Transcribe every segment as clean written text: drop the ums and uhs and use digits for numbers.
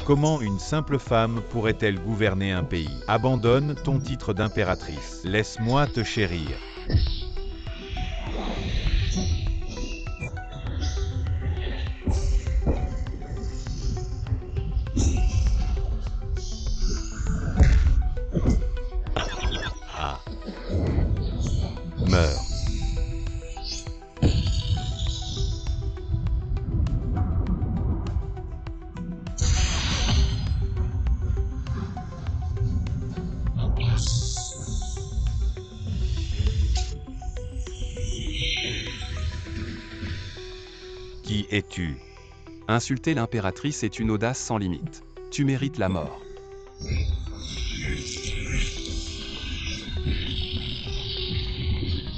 Comment une simple femme pourrait-elle gouverner un pays? Abandonne ton titre d'impératrice. Laisse-moi te chérir. Ah. Meurs. Qui es-tu? Insulter l'impératrice est une audace sans limite. Tu mérites la mort.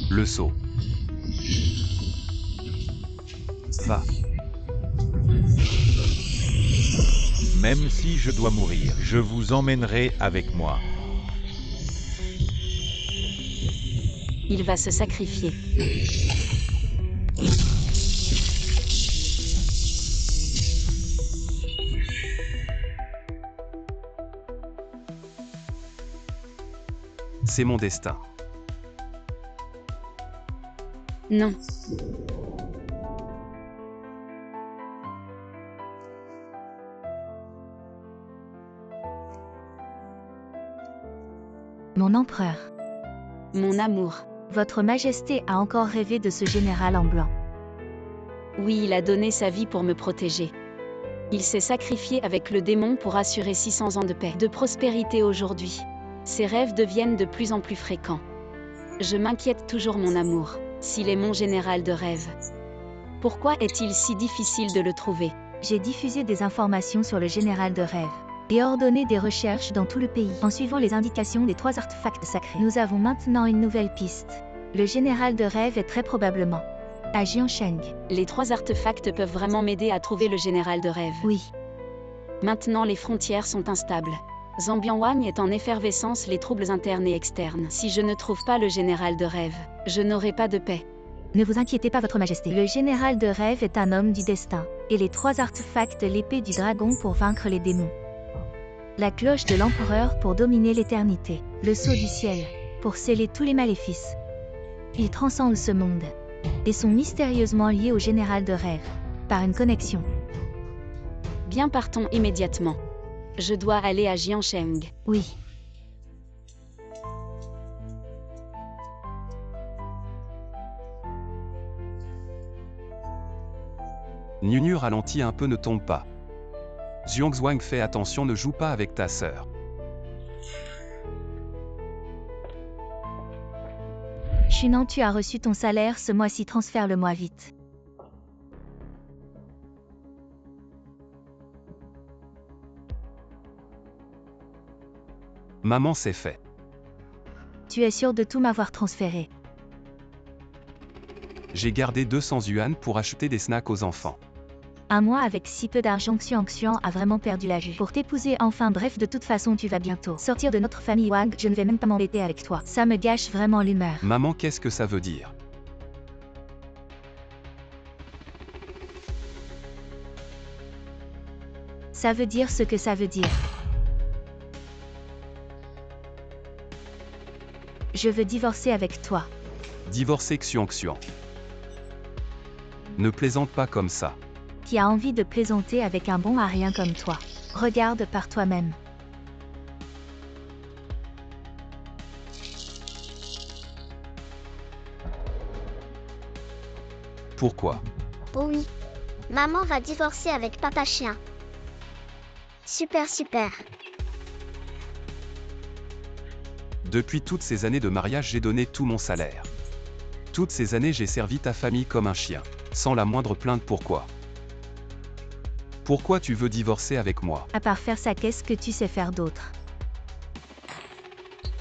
Le sceau. Va. Même si je dois mourir, je vous emmènerai avec moi. Il va se sacrifier. C'est mon destin. Non. Mon empereur. Mon amour. Votre Majesté a encore rêvé de ce général en blanc. Oui, il a donné sa vie pour me protéger. Il s'est sacrifié avec le démon pour assurer 600 ans de paix, de prospérité aujourd'hui. Ses rêves deviennent de plus en plus fréquents. Je m'inquiète toujours, mon amour, s'il est mon général de rêve. Pourquoi est-il si difficile de le trouver? J'ai diffusé des informations sur le général de rêve et ordonné des recherches dans tout le pays en suivant les indications des 3 artefacts sacrés. Nous avons maintenant une nouvelle piste. Le général de rêve est très probablement à Jiansheng. Les 3 artefacts peuvent vraiment m'aider à trouver le général de rêve. Oui. Maintenant les frontières sont instables. Zambianwang est en effervescence, les troubles internes et externes. Si je ne trouve pas le général de rêve, je n'aurai pas de paix. Ne vous inquiétez pas, votre Majesté. Le général de rêve est un homme du destin, et les 3 artefacts, l'épée du dragon pour vaincre les démons, la cloche de l'empereur pour dominer l'éternité, le sceau du ciel pour sceller tous les maléfices. Ils transcendent ce monde et sont mystérieusement liés au général de rêve par une connexion. Bien, partons immédiatement. Je dois aller à Jiansheng. Oui. Nunu ralentit un peu, ne tombe pas. Zhuangzhuang, fais attention, ne joue pas avec ta sœur. Shunan, tu as reçu ton salaire ce mois-ci, transfère-le-moi vite. Maman, c'est fait. Tu es sûr de tout m'avoir transféré? J'ai gardé 200 yuan pour acheter des snacks aux enfants. Un mois avec si peu d'argent, Xiang a vraiment perdu la vue. Pour t'épouser enfin, bref, de toute façon tu vas bientôt sortir de notre famille Wang, je ne vais même pas m'embêter avec toi. Ça me gâche vraiment l'humeur. Maman, qu'est-ce que ça veut dire? Ça veut dire ce que ça veut dire. Je veux divorcer avec toi. Divorcer, Xiang. Ne plaisante pas comme ça. Qui a envie de plaisanter avec un bon à rien comme toi? Regarde par toi-même. Pourquoi? Oh oui. Maman va divorcer avec papa chien. Super, super. Depuis toutes ces années de mariage, j'ai donné tout mon salaire. Toutes ces années, j'ai servi ta famille comme un chien, sans la moindre plainte. Pourquoi? Pourquoi tu veux divorcer avec moi? À part faire ça, qu'est-ce que tu sais faire d'autre?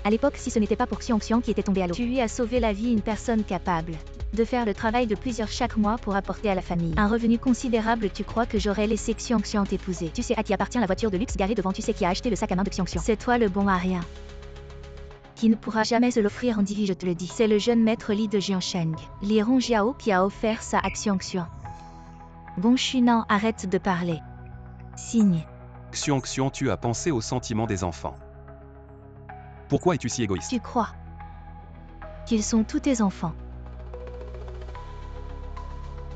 À l'époque, si ce n'était pas pour Xiang qui était tombé à l'eau, tu lui as sauvé la vie, une personne capable de faire le travail de plusieurs chaque mois pour apporter à la famille un revenu considérable. Tu crois que j'aurais laissé Xiang t'épouser? Tu sais à qui appartient la voiture de luxe garée devant? Tu sais qui a acheté le sac à main de Xiang? C'est toi le bon à rien, qui ne pourra jamais se l'offrir en divi, je te le dis. C'est le jeune maître Li de Jiansheng, Li Rongjiao, qui a offert ça à Xiang. Bon Shunan, arrête de parler. Signe. Xiong, tu as pensé aux sentiments des enfants. Pourquoi es-tu si égoïste? Tu crois qu'ils sont tous tes enfants.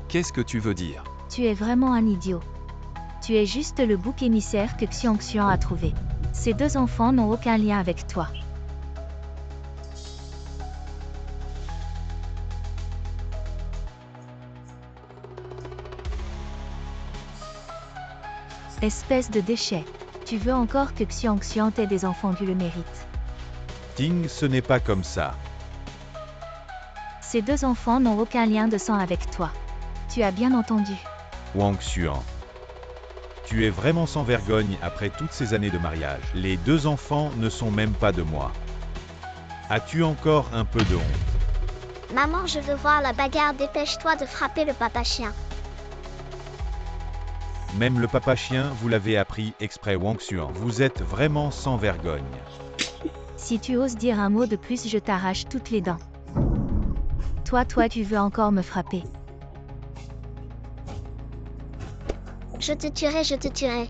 Qu'est-ce que tu veux dire? Tu es vraiment un idiot. Tu es juste le bouc émissaire que Xiong a trouvé. Ces deux enfants n'ont aucun lien avec toi. Espèce de déchet. Tu veux encore que Xiong ait des enfants qui le méritent. Ting, ce n'est pas comme ça. Ces deux enfants n'ont aucun lien de sang avec toi. Tu as bien entendu. Wang Xuan. Tu es vraiment sans vergogne après toutes ces années de mariage. Les deux enfants ne sont même pas de moi. As-tu encore un peu de honte? Maman, je veux voir la bagarre, dépêche-toi de frapper le papa chien. Même le papa chien, vous l'avez appris exprès Wang Xuan. Vous êtes vraiment sans vergogne. Si tu oses dire un mot de plus, je t'arrache toutes les dents. Toi, tu veux encore me frapper. Je te tuerai, je te tuerai.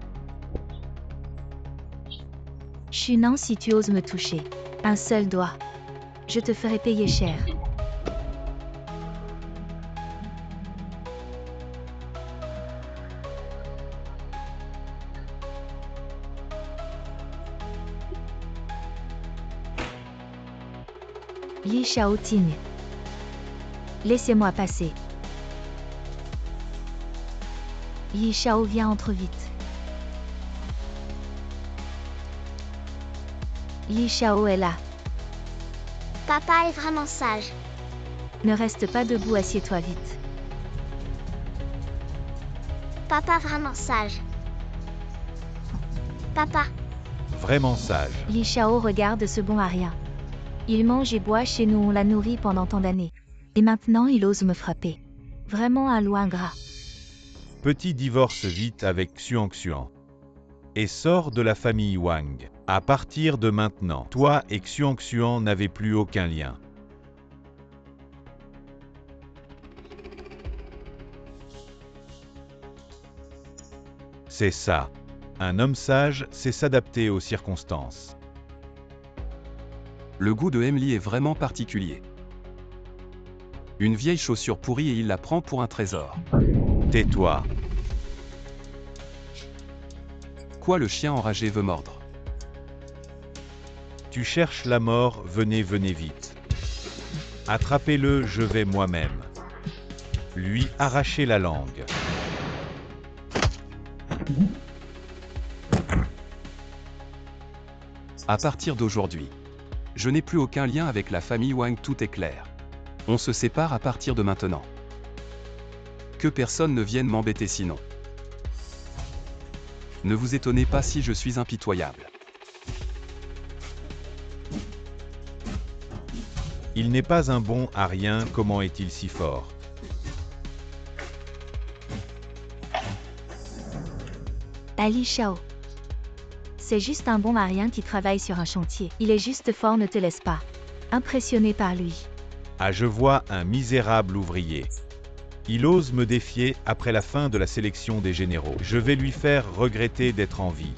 Chunan, si tu oses me toucher. Un seul doigt. Je te ferai payer cher. Li Shaoting. Laissez-moi passer. Yi Shao, viens, entre vite. Li Shao est là. Papa est vraiment sage. Ne reste pas debout, assieds-toi vite. Papa vraiment sage. Papa. Vraiment sage. Li Shao regarde ce bon à rien. Il mange et boit chez nous, on l'a nourri pendant tant d'années. Et maintenant il ose me frapper. Vraiment un loup ingrat. Petit divorce vite avec Xiong. Et sors de la famille Wang. À partir de maintenant, toi et Xiong n'avez plus aucun lien. C'est ça. Un homme sage sait s'adapter aux circonstances. Le goût de Emily est vraiment particulier. Une vieille chaussure pourrie et il la prend pour un trésor. Tais-toi. Quoi, le chien enragé veut mordre? Tu cherches la mort, venez vite. Attrapez-le, je vais moi-même. Lui arracher la langue. À partir d'aujourd'hui, je n'ai plus aucun lien avec la famille Wang, tout est clair. On se sépare à partir de maintenant. Que personne ne vienne m'embêter sinon. Ne vous étonnez pas si je suis impitoyable. Il n'est pas un bon à rien, comment est-il si fort? Ali Shao. C'est juste un bon à rien qui travaille sur un chantier. Il est juste fort, ne te laisse pas impressionner par lui. Ah, je vois un misérable ouvrier. Il ose me défier après la fin de la sélection des généraux. Je vais lui faire regretter d'être en vie.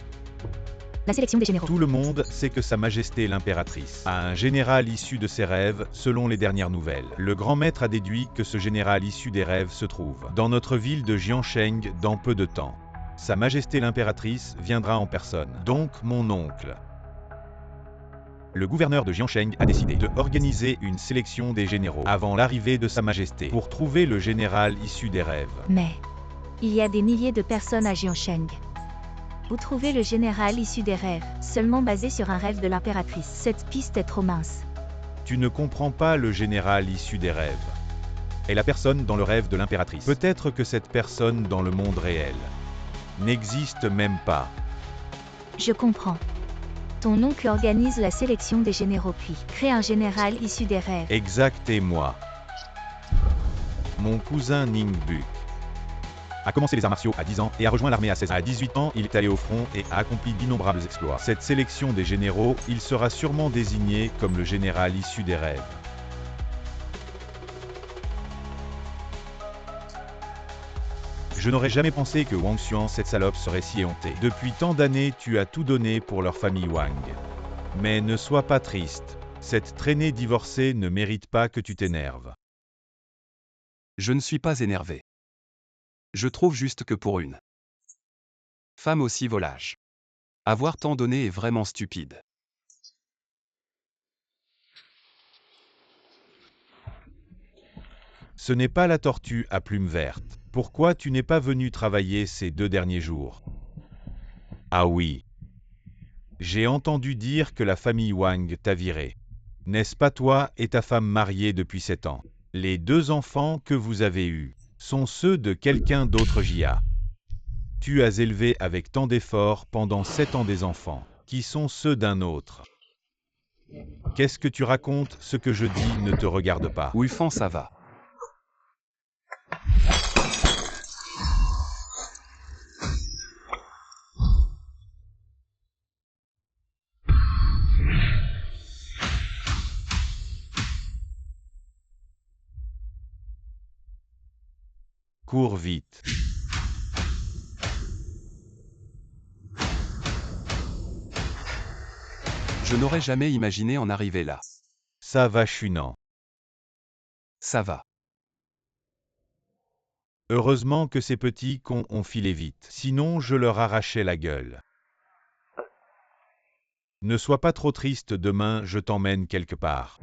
La sélection des généraux. Tout le monde sait que Sa Majesté l'impératrice a un général issu de ses rêves, selon les dernières nouvelles. Le grand maître a déduit que ce général issu des rêves se trouve dans notre ville de Jiansheng dans peu de temps. Sa Majesté l'impératrice viendra en personne. Donc mon oncle. Le gouverneur de Jiansheng a décidé de organiser une sélection des généraux avant l'arrivée de Sa Majesté pour trouver le général issu des rêves. Mais il y a des milliers de personnes à Jiansheng. Vous trouvez le général issu des rêves, seulement basé sur un rêve de l'impératrice. Cette piste est trop mince. Tu ne comprends pas le général issu des rêves. Et la personne dans le rêve de l'impératrice. Peut-être que cette personne dans le monde réel n'existe même pas. Je comprends. Ton oncle organise la sélection des généraux puis crée un général issu des rêves. Exact, et moi. Mon cousin Ning Buk a commencé les arts martiaux à 10 ans et a rejoint l'armée à 16 ans. À 18 ans, il est allé au front et a accompli d'innombrables exploits. Cette sélection des généraux, il sera sûrement désigné comme le général issu des rêves. Je n'aurais jamais pensé que Wang Xuan, cette salope, serait si éhontée. Depuis tant d'années, tu as tout donné pour leur famille Wang. Mais ne sois pas triste. Cette traînée divorcée ne mérite pas que tu t'énerves. Je ne suis pas énervé. Je trouve juste que pour une femme aussi volage, avoir tant donné est vraiment stupide. Ce n'est pas la tortue à plumes vertes. Pourquoi tu n'es pas venu travailler ces 2 derniers jours? Ah oui. J'ai entendu dire que la famille Wang t'a viré. N'est-ce pas toi et ta femme mariée depuis 7 ans? Les 2 enfants que vous avez eus sont ceux de quelqu'un d'autre JA. Tu as élevé avec tant d'efforts pendant 7 ans des enfants, qui sont ceux d'un autre. Qu'est-ce que tu racontes? Ce que je dis ne te regarde pas. Wufan, ça va. Cours vite. Je n'aurais jamais imaginé en arriver là. Ça va, Chunan. Ça va. Heureusement que ces petits cons ont filé vite, sinon je leur arrachais la gueule. Ne sois pas trop triste, demain je t'emmène quelque part.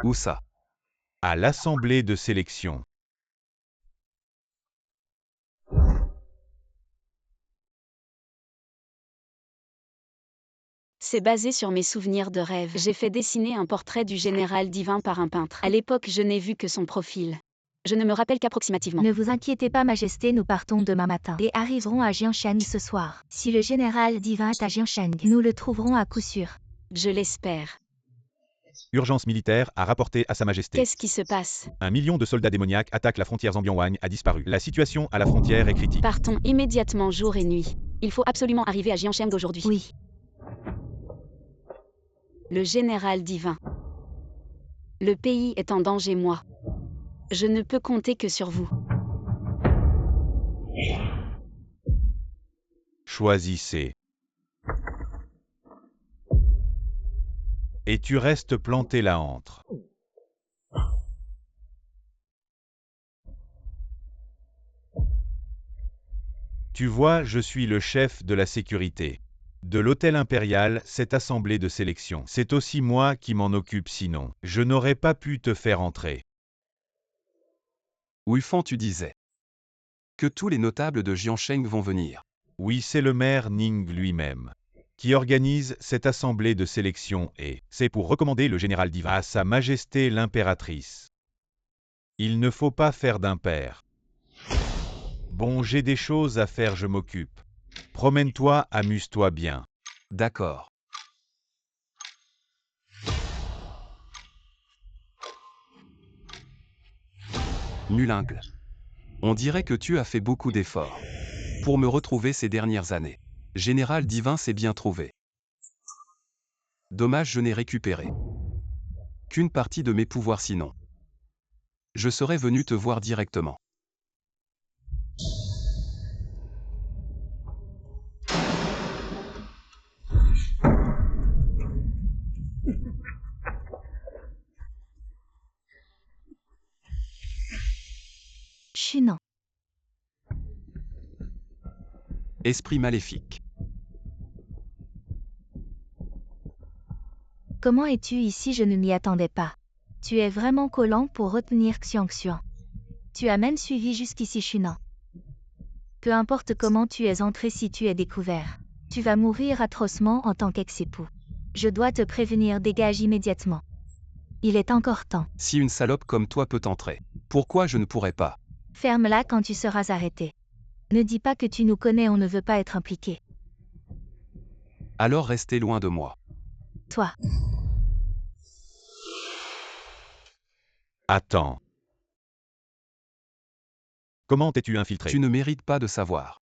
Où ça? À l'assemblée de sélection. C'est basé sur mes souvenirs de rêve. J'ai fait dessiner un portrait du général divin par un peintre. À l'époque, je n'ai vu que son profil. Je ne me rappelle qu'approximativement. Ne vous inquiétez pas, Majesté, nous partons demain matin et arriverons à Jianshan ce soir. Si le général divin est à Jianshan, nous le trouverons à coup sûr. Je l'espère. Urgence militaire a rapporté à Sa Majesté. Qu'est-ce qui se passe? 1 million de soldats démoniaques attaquent la frontière Zambian-Wang a disparu. La situation à la frontière est critique. Partons immédiatement jour et nuit. Il faut absolument arriver à Jianshan aujourd'hui. Oui. Le général divin. Le pays est en danger, moi. Je ne peux compter que sur vous. Choisissez. Et tu restes planté là entre. Tu vois, je suis le chef de la sécurité. De l'hôtel impérial, cette assemblée de sélection. C'est aussi moi qui m'en occupe, sinon je n'aurais pas pu te faire entrer. Wufan, tu disais que tous les notables de Jiansheng vont venir. Oui, c'est le maire Ning lui-même qui organise cette assemblée de sélection et c'est pour recommander le général divin à Sa Majesté l'impératrice. Il ne faut pas faire d'impair. Bon, j'ai des choses à faire, je m'occupe. Promène-toi, amuse-toi bien. D'accord. Nulingle. On dirait que tu as fait beaucoup d'efforts pour me retrouver ces dernières années. Général divin s'est bien trouvé. Dommage, je n'ai récupéré qu'une partie de mes pouvoirs, sinon je serais venu te voir directement. Chunan. Esprit maléfique. Comment es-tu ici? Je ne m'y attendais pas. Tu es vraiment collant pour retenir Xiangxuan. Tu as même suivi jusqu'ici Chunan. Peu importe comment tu es entré, si tu es découvert, tu vas mourir atrocement en tant qu'ex-époux. Je dois te prévenir, dégage immédiatement. Il est encore temps. Si une salope comme toi peut entrer, pourquoi je ne pourrais pas? Ferme-la quand tu seras arrêté. Ne dis pas que tu nous connais, on ne veut pas être impliqué. Alors restez loin de moi. Toi. Attends. Comment t'es-tu infiltré? Tu ne mérites pas de savoir.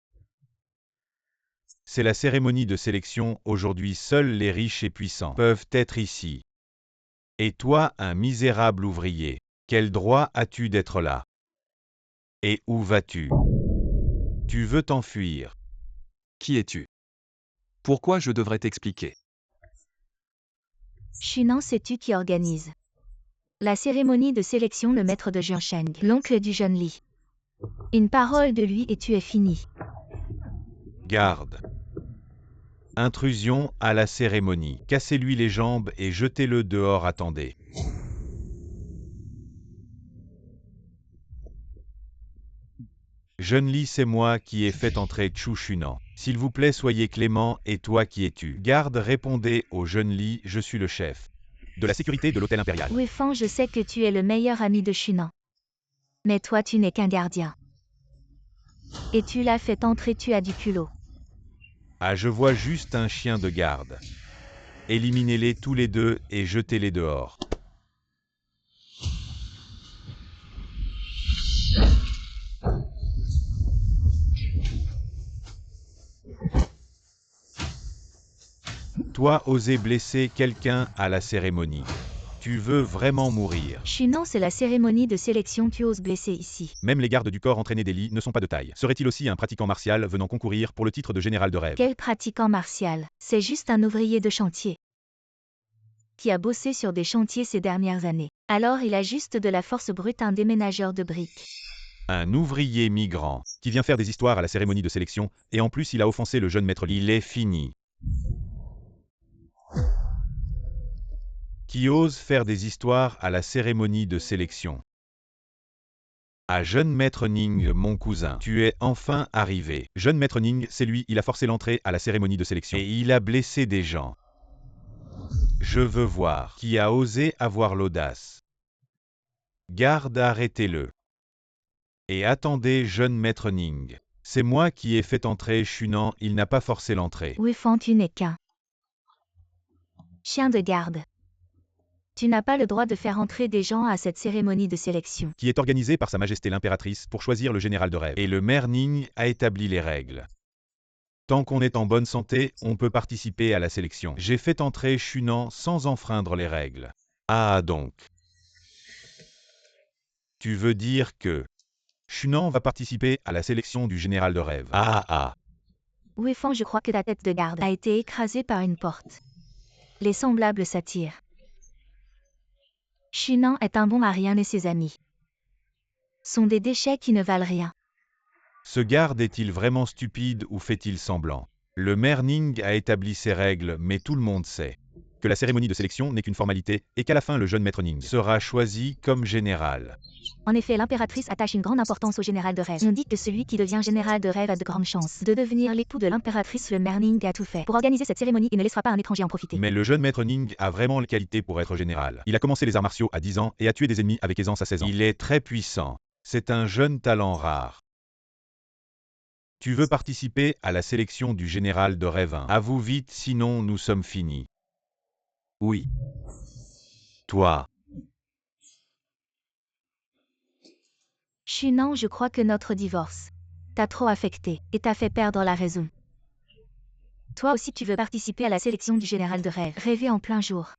C'est la cérémonie de sélection, aujourd'hui seuls les riches et puissants peuvent être ici. Et toi, un misérable ouvrier, quel droit as-tu d'être là? Et où vas-tu? Tu veux t'enfuir. Qui es-tu? Pourquoi je devrais t'expliquer? Shunan, c'est tu qui organise la cérémonie de sélection, le maître de Jiansheng, l'oncle du jeune Li. Une parole de lui et tu es fini. Garde. Intrusion à la cérémonie. Cassez-lui les jambes et jetez-le dehors, attendez. Jeune Li, c'est moi qui ai fait entrer Chu Shunan. S'il vous plaît, soyez clément, et toi qui es-tu? Garde, répondez au jeune Li, je suis le chef de la sécurité de l'hôtel impérial. Wei Fan, je sais que tu es le meilleur ami de Shunan. Mais toi, tu n'es qu'un gardien. Et tu l'as fait entrer, tu as du culot. Ah, je vois juste un chien de garde. Éliminez-les tous les deux et jetez-les dehors. Toi, oser blesser quelqu'un à la cérémonie. Tu veux vraiment mourir. Shunan, c'est la cérémonie de sélection, tu oses blesser ici. Même les gardes du corps entraînés d'Eli ne sont pas de taille. Serait-il aussi un pratiquant martial venant concourir pour le titre de général de rêve? Quel pratiquant martial? C'est juste un ouvrier de chantier qui a bossé sur des chantiers ces dernières années. Alors il a juste de la force brute, un déménageur de briques. Un ouvrier migrant qui vient faire des histoires à la cérémonie de sélection et en plus il a offensé le jeune maître Li. Il est fini. Qui ose faire des histoires à la cérémonie de sélection? Ah, jeune maître Ning, mon cousin, tu es enfin arrivé. Jeune maître Ning, c'est lui, il a forcé l'entrée à la cérémonie de sélection. Et il a blessé des gens. Je veux voir qui a osé avoir l'audace. Garde, arrêtez-le. Et attendez, jeune maître Ning. C'est moi qui ai fait entrer Shunan, il n'a pas forcé l'entrée. Wei Fan, tu n'es qu'un chien de garde. Tu n'as pas le droit de faire entrer des gens à cette cérémonie de sélection. Qui est organisée par Sa Majesté l'Impératrice pour choisir le général de rêve. Et le maire Ning a établi les règles. Tant qu'on est en bonne santé, on peut participer à la sélection. J'ai fait entrer Shunan sans enfreindre les règles. Ah donc. Tu veux dire que Shunan va participer à la sélection du général de rêve? Ah. Wei Fan, je crois que ta tête de garde a été écrasée par une porte. Les semblables s'attirent. Shunan est un bon à rien et ses amis sont des déchets qui ne valent rien. Ce garde est-il vraiment stupide ou fait-il semblant? Le maire Ning a établi ses règles, mais tout le monde sait que la cérémonie de sélection n'est qu'une formalité et qu'à la fin le jeune maître Ning sera choisi comme général. En effet, l'impératrice attache une grande importance au général de rêve. On dit que celui qui devient général de rêve a de grandes chances de devenir l'époux de l'impératrice. Le maire Ning a tout fait pour organiser cette cérémonie et ne laissera pas un étranger en profiter. Mais le jeune maître Ning a vraiment les qualités pour être général. Il a commencé les arts martiaux à 10 ans et a tué des ennemis avec aisance à 16 ans. Il est très puissant. C'est un jeune talent rare. Tu veux participer à la sélection du général de rêve 1? Avoue vite, sinon nous sommes finis. Oui. Toi. Shunan, je crois que notre divorce t'a trop affecté et t'a fait perdre la raison. Toi aussi tu veux participer à la sélection du général de rêve. Rêver en plein jour.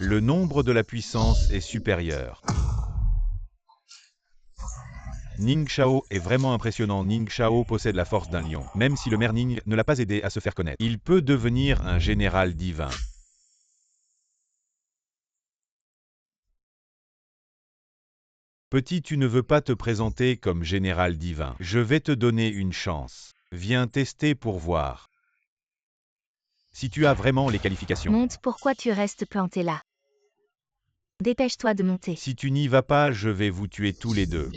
Le nombre de la puissance est supérieur. Ning Shao est vraiment impressionnant. Ning Shao possède la force d'un lion. Même si le maire Ning ne l'a pas aidé à se faire connaître, il peut devenir un général divin. Petit, tu ne veux pas te présenter comme général divin. Je vais te donner une chance. Viens tester pour voir si tu as vraiment les qualifications. Monte, pourquoi tu restes planté là? Dépêche-toi de monter. Si tu n'y vas pas, je vais vous tuer tous les deux.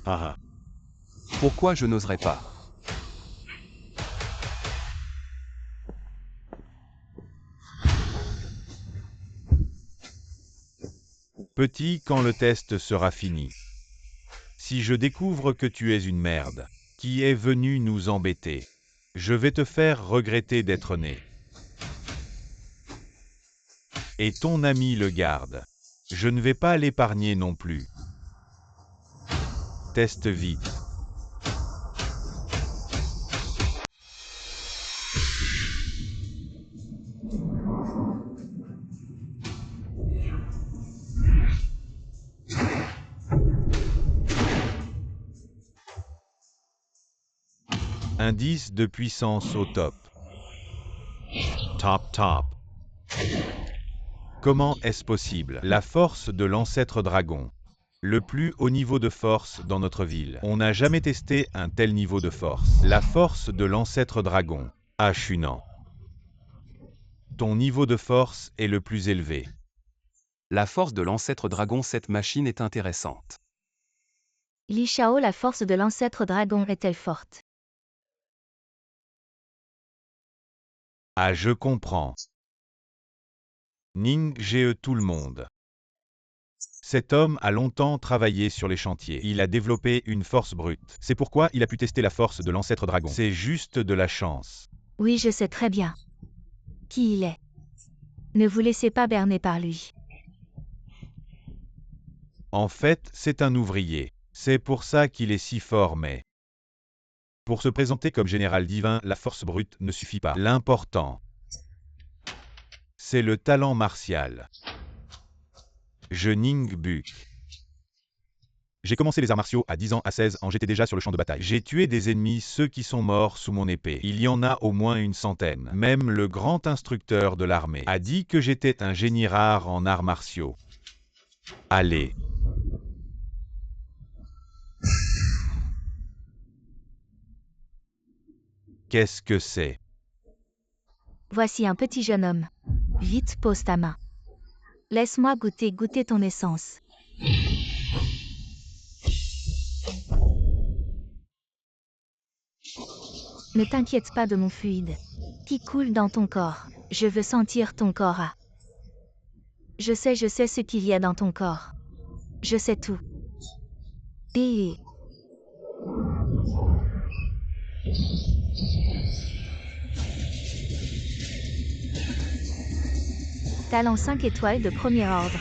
Ah. Pourquoi je n'oserais pas? Petit, quand le test sera fini. Si je découvre que tu es une merde, qui est venue nous embêter, je vais te faire regretter d'être né. Et ton ami le garde. Je ne vais pas l'épargner non plus. Teste vite. Indice de puissance au top. Top. Comment est-ce possible? La force de l'ancêtre dragon. Le plus haut niveau de force dans notre ville. On n'a jamais testé un tel niveau de force. La force de l'ancêtre dragon. Ah, Shunan. Ton niveau de force est le plus élevé. La force de l'ancêtre dragon, cette machine est intéressante. Li Shao, la force de l'ancêtre dragon est-elle forte? Ah, je comprends. Ning Ge tout le monde. Cet homme a longtemps travaillé sur les chantiers. Il a développé une force brute. C'est pourquoi il a pu tester la force de l'ancêtre dragon. C'est juste de la chance. Oui, je sais très bien qui il est. Ne vous laissez pas berner par lui. En fait, c'est un ouvrier. C'est pour ça qu'il est si fort, mais... Pour se présenter comme général divin, la force brute ne suffit pas. L'important, c'est le talent martial. Je Ning Bu. J'ai commencé les arts martiaux à 10 ans, à 16 ans, j'étais déjà sur le champ de bataille. J'ai tué des ennemis, ceux qui sont morts sous mon épée. Il y en a au moins une centaine. Même le grand instructeur de l'armée a dit que j'étais un génie rare en arts martiaux. Allez. Qu'est-ce que c'est? Voici un petit jeune homme. Vite, pose ta main. Laisse-moi goûter ton essence. Ne t'inquiète pas de mon fluide qui coule dans ton corps. Je veux sentir ton corps à. Je sais ce qu'il y a dans ton corps. Je sais tout. Et... Talent 5 étoiles de premier ordre.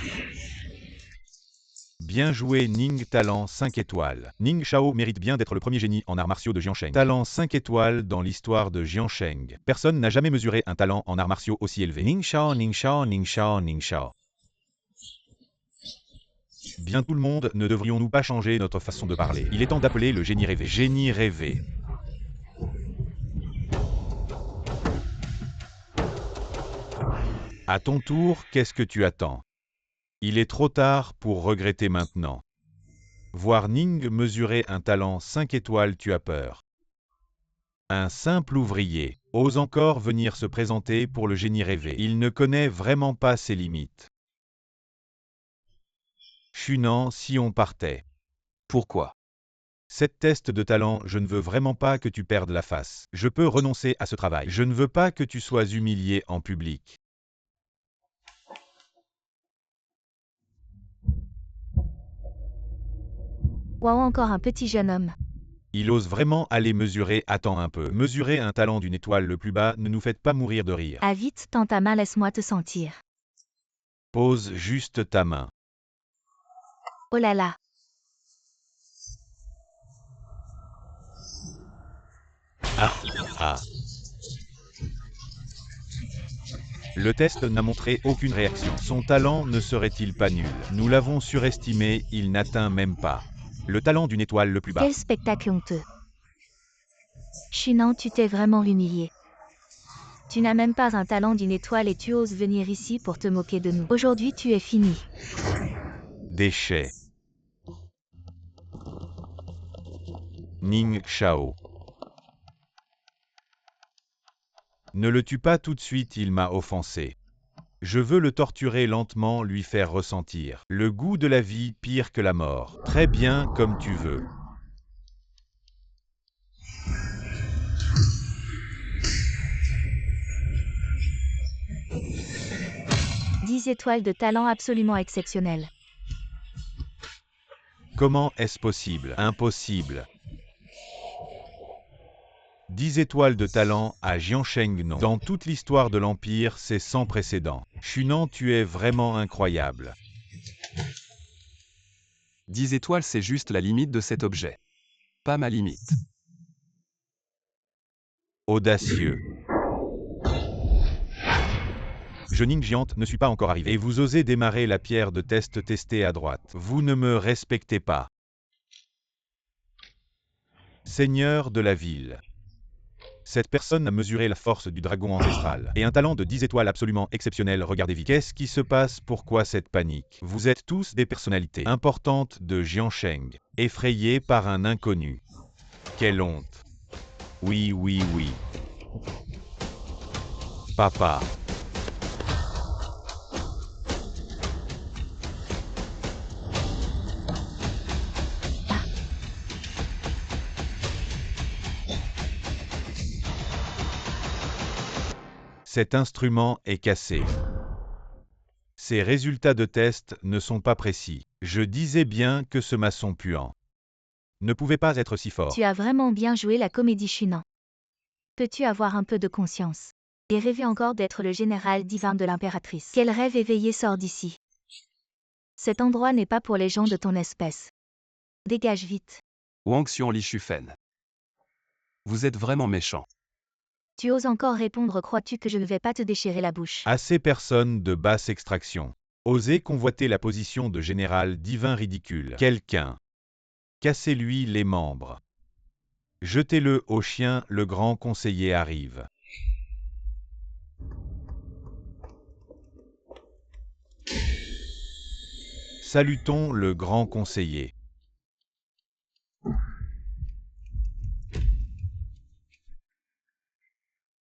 Bien joué Ning, talent 5 étoiles. Ning Shao mérite bien d'être le premier génie en arts martiaux de Jiansheng. Talent 5 étoiles dans l'histoire de Jiansheng. Personne n'a jamais mesuré un talent en arts martiaux aussi élevé. Ning Shao. Bien tout le monde, ne devrions-nous pas changer notre façon de parler? Il est temps d'appeler le génie rêvé. Génie rêvé. À ton tour, qu'est-ce que tu attends? Il est trop tard pour regretter maintenant. Voir Ning mesurer un talent 5 étoiles, tu as peur. Un simple ouvrier ose encore venir se présenter pour le génie rêvé. Il ne connaît vraiment pas ses limites. Shunan, si on partait. Pourquoi? Cette test de talent, je ne veux vraiment pas que tu perdes la face. Je peux renoncer à ce travail. Je ne veux pas que tu sois humilié en public. Waouh, encore un petit jeune homme. Il ose vraiment aller mesurer. Attends un peu. Mesurer un talent d'une étoile le plus bas, ne nous faites pas mourir de rire. Ah vite, tends ta main, laisse-moi te sentir. Pose juste ta main. Oh là là. Ah. Le test n'a montré aucune réaction. Son talent ne serait-il pas nul? Nous l'avons surestimé, il n'atteint même pas le talent d'une étoile le plus bas. Quel spectacle honteux. Shunan, tu t'es vraiment humilié. Tu n'as même pas un talent d'une étoile et tu oses venir ici pour te moquer de nous. Aujourd'hui tu es fini. Déchet. Ning Shao. Ne le tue pas tout de suite, il m'a offensé. Je veux le torturer lentement, lui faire ressentir le goût de la vie pire que la mort. Très bien, comme tu veux. « 10 étoiles de talent absolument exceptionnel. Comment est-ce possible? Impossible. 10 étoiles de talent à Jiansheng non. Dans toute l'histoire de l'Empire, c'est sans précédent. Shunan, tu es vraiment incroyable. 10 étoiles, c'est juste la limite de cet objet. Pas ma limite. Audacieux. Je Ning Giant ne suis pas encore arrivé et vous osez démarrer la pierre de test testée à droite. Vous ne me respectez pas. Seigneur de la ville. Cette personne a mesuré la force du dragon ancestral. Et un talent de 10 étoiles absolument exceptionnel, regardez vite. Qu'est-ce qui se passe? Pourquoi cette panique? Vous êtes tous des personnalités importantes de Jiansheng, effrayés par un inconnu. Quelle honte. Oui, oui, oui. Papa. Cet instrument est cassé. Ces résultats de test ne sont pas précis. Je disais bien que ce maçon puant ne pouvait pas être si fort. Tu as vraiment bien joué la comédie Shunan. Peux-tu avoir un peu de conscience et rêver encore d'être le général divin de l'impératrice? Quel rêve éveillé sort d'ici? Cet endroit n'est pas pour les gens de ton espèce. Dégage vite. Wang Xian Li Shufen. Vous êtes vraiment méchant. Tu oses encore répondre? Crois-tu que je ne vais pas te déchirer la bouche? Assez personnes de basse extraction. Osez convoiter la position de général divin ridicule. Quelqu'un. Cassez-lui les membres. Jetez-le au chien, le grand conseiller arrive. Salutons le grand conseiller.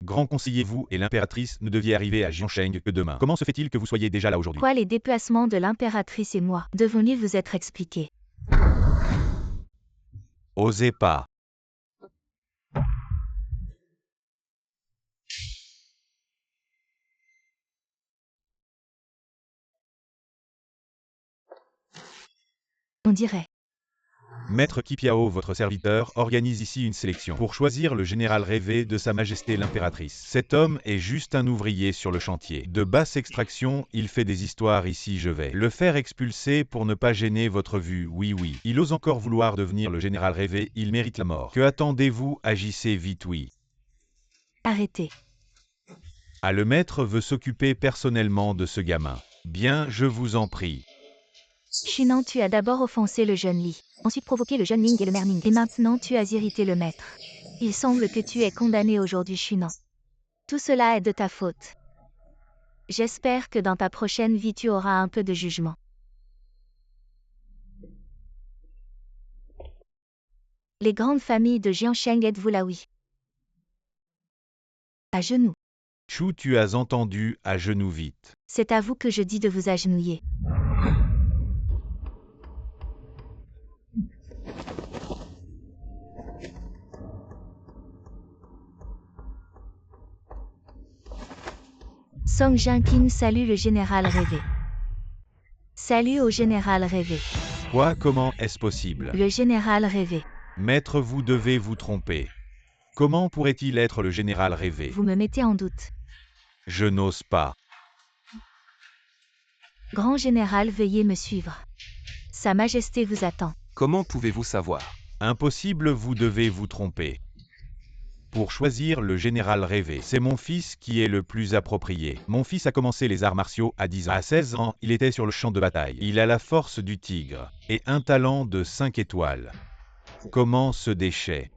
Grand conseiller, vous et l'impératrice ne deviez arriver à Jiansheng que demain. Comment se fait-il que vous soyez déjà là aujourd'hui? Quoi, les déplacements de l'impératrice et moi devons-nous vous être expliqués? Osez pas. On dirait. Maître Kipiao, votre serviteur, organise ici une sélection pour choisir le général rêvé de Sa Majesté l'Impératrice. Cet homme est juste un ouvrier sur le chantier. De basse extraction, il fait des histoires ici, je vais le faire expulser pour ne pas gêner votre vue, oui oui. Il ose encore vouloir devenir le général rêvé, il mérite la mort. Que attendez-vous? Agissez vite, oui. Arrêtez. Ah, le maître veut s'occuper personnellement de ce gamin. Bien, je vous en prie. Shunan, tu as d'abord offensé le jeune Li, ensuite provoqué le jeune Ning et le maire Ning, et maintenant tu as irrité le maître. Il semble que tu es condamné aujourd'hui, Shunan. Tout cela est de ta faute. J'espère que dans ta prochaine vie tu auras un peu de jugement. Les grandes familles de Jiansheng, êtes-vous là? Oui. À genoux. Chu, tu as entendu, à genoux vite. C'est à vous que je dis de vous agenouiller. Song Jinping salue le général rêvé. Salut au général rêvé. Quoi? Comment est-ce possible? Le général rêvé. Maître, vous devez vous tromper. Comment pourrait-il être le général rêvé? Vous me mettez en doute. Je n'ose pas. Grand général, veuillez me suivre. Sa Majesté vous attend. Comment pouvez-vous savoir? Impossible, vous devez vous tromper. Pour choisir le général rêvé, c'est mon fils qui est le plus approprié. Mon fils a commencé les arts martiaux à 10 ans. À 16 ans, il était sur le champ de bataille. Il a la force du tigre et un talent de 5 étoiles. Comment ce déchet?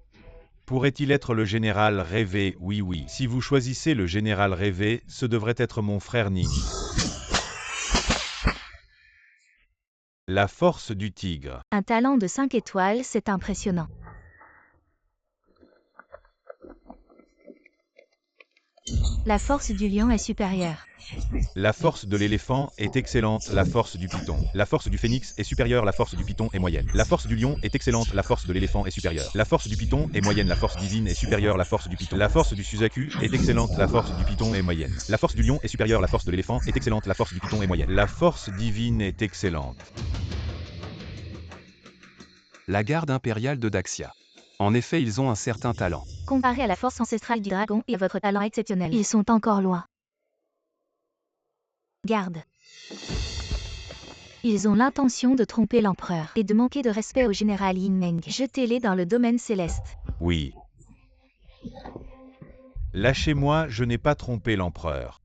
Pourrait-il être le général rêvé? Oui, oui. Si vous choisissez le général rêvé, ce devrait être mon frère Ning. La force du tigre. Un talent de 5 étoiles, c'est impressionnant. La force du lion est supérieure. La force de l'éléphant est excellente, la force du python. La force du phénix est supérieure, la force du python est moyenne. La force du lion est excellente, la force de l'éléphant est supérieure. La force du python est moyenne, la force divine est supérieure, la force du python. La force du Suzaku est excellente, la force du python est moyenne. La force du lion est supérieure, la force de l'éléphant est excellente, la force du python est moyenne. La force divine est excellente. La garde impériale de Daxia. En effet, ils ont un certain talent. Comparé à la force ancestrale du dragon et à votre talent exceptionnel, ils sont encore loin. Garde. Ils ont l'intention de tromper l'empereur et de manquer de respect au général Yin Meng. Jetez-les dans le domaine céleste. Oui. Lâchez-moi, je n'ai pas trompé l'empereur.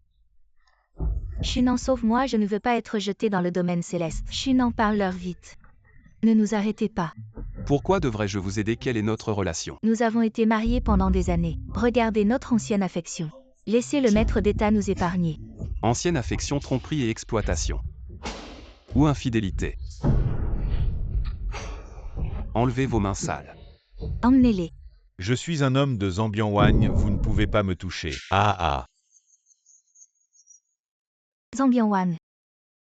Shunan, sauve-moi, je ne veux pas être jeté dans le domaine céleste. Shunan, parle-leur vite. Ne nous arrêtez pas. Pourquoi devrais-je vous aider? Quelle est notre relation? Nous avons été mariés pendant des années. Regardez notre ancienne affection. Laissez le maître d'État nous épargner. Ancienne affection, tromperie et exploitation. Ou infidélité. Enlevez vos mains sales. Emmenez-les. Je suis un homme de Zambian-Wang, vous ne pouvez pas me toucher. Ah. Zambian-Wan.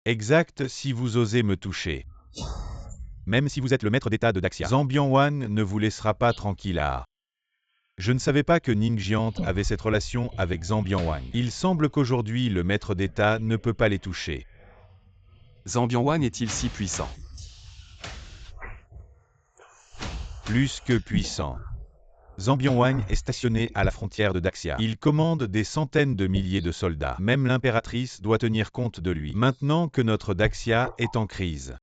Exact, si vous osez me toucher. Même si vous êtes le maître d'État de Daxia. Zambian-Wan ne vous laissera pas tranquille. Je ne savais pas que Ningjiant avait cette relation avec Zambian-Wang. Il semble qu'aujourd'hui le maître d'État ne peut pas les toucher. Zambian-Wan est-il si puissant? Plus que puissant. Zambian-Wang est stationné à la frontière de Daxia. Il commande des centaines de milliers de soldats. Même l'impératrice doit tenir compte de lui. Maintenant que notre Daxia est en crise.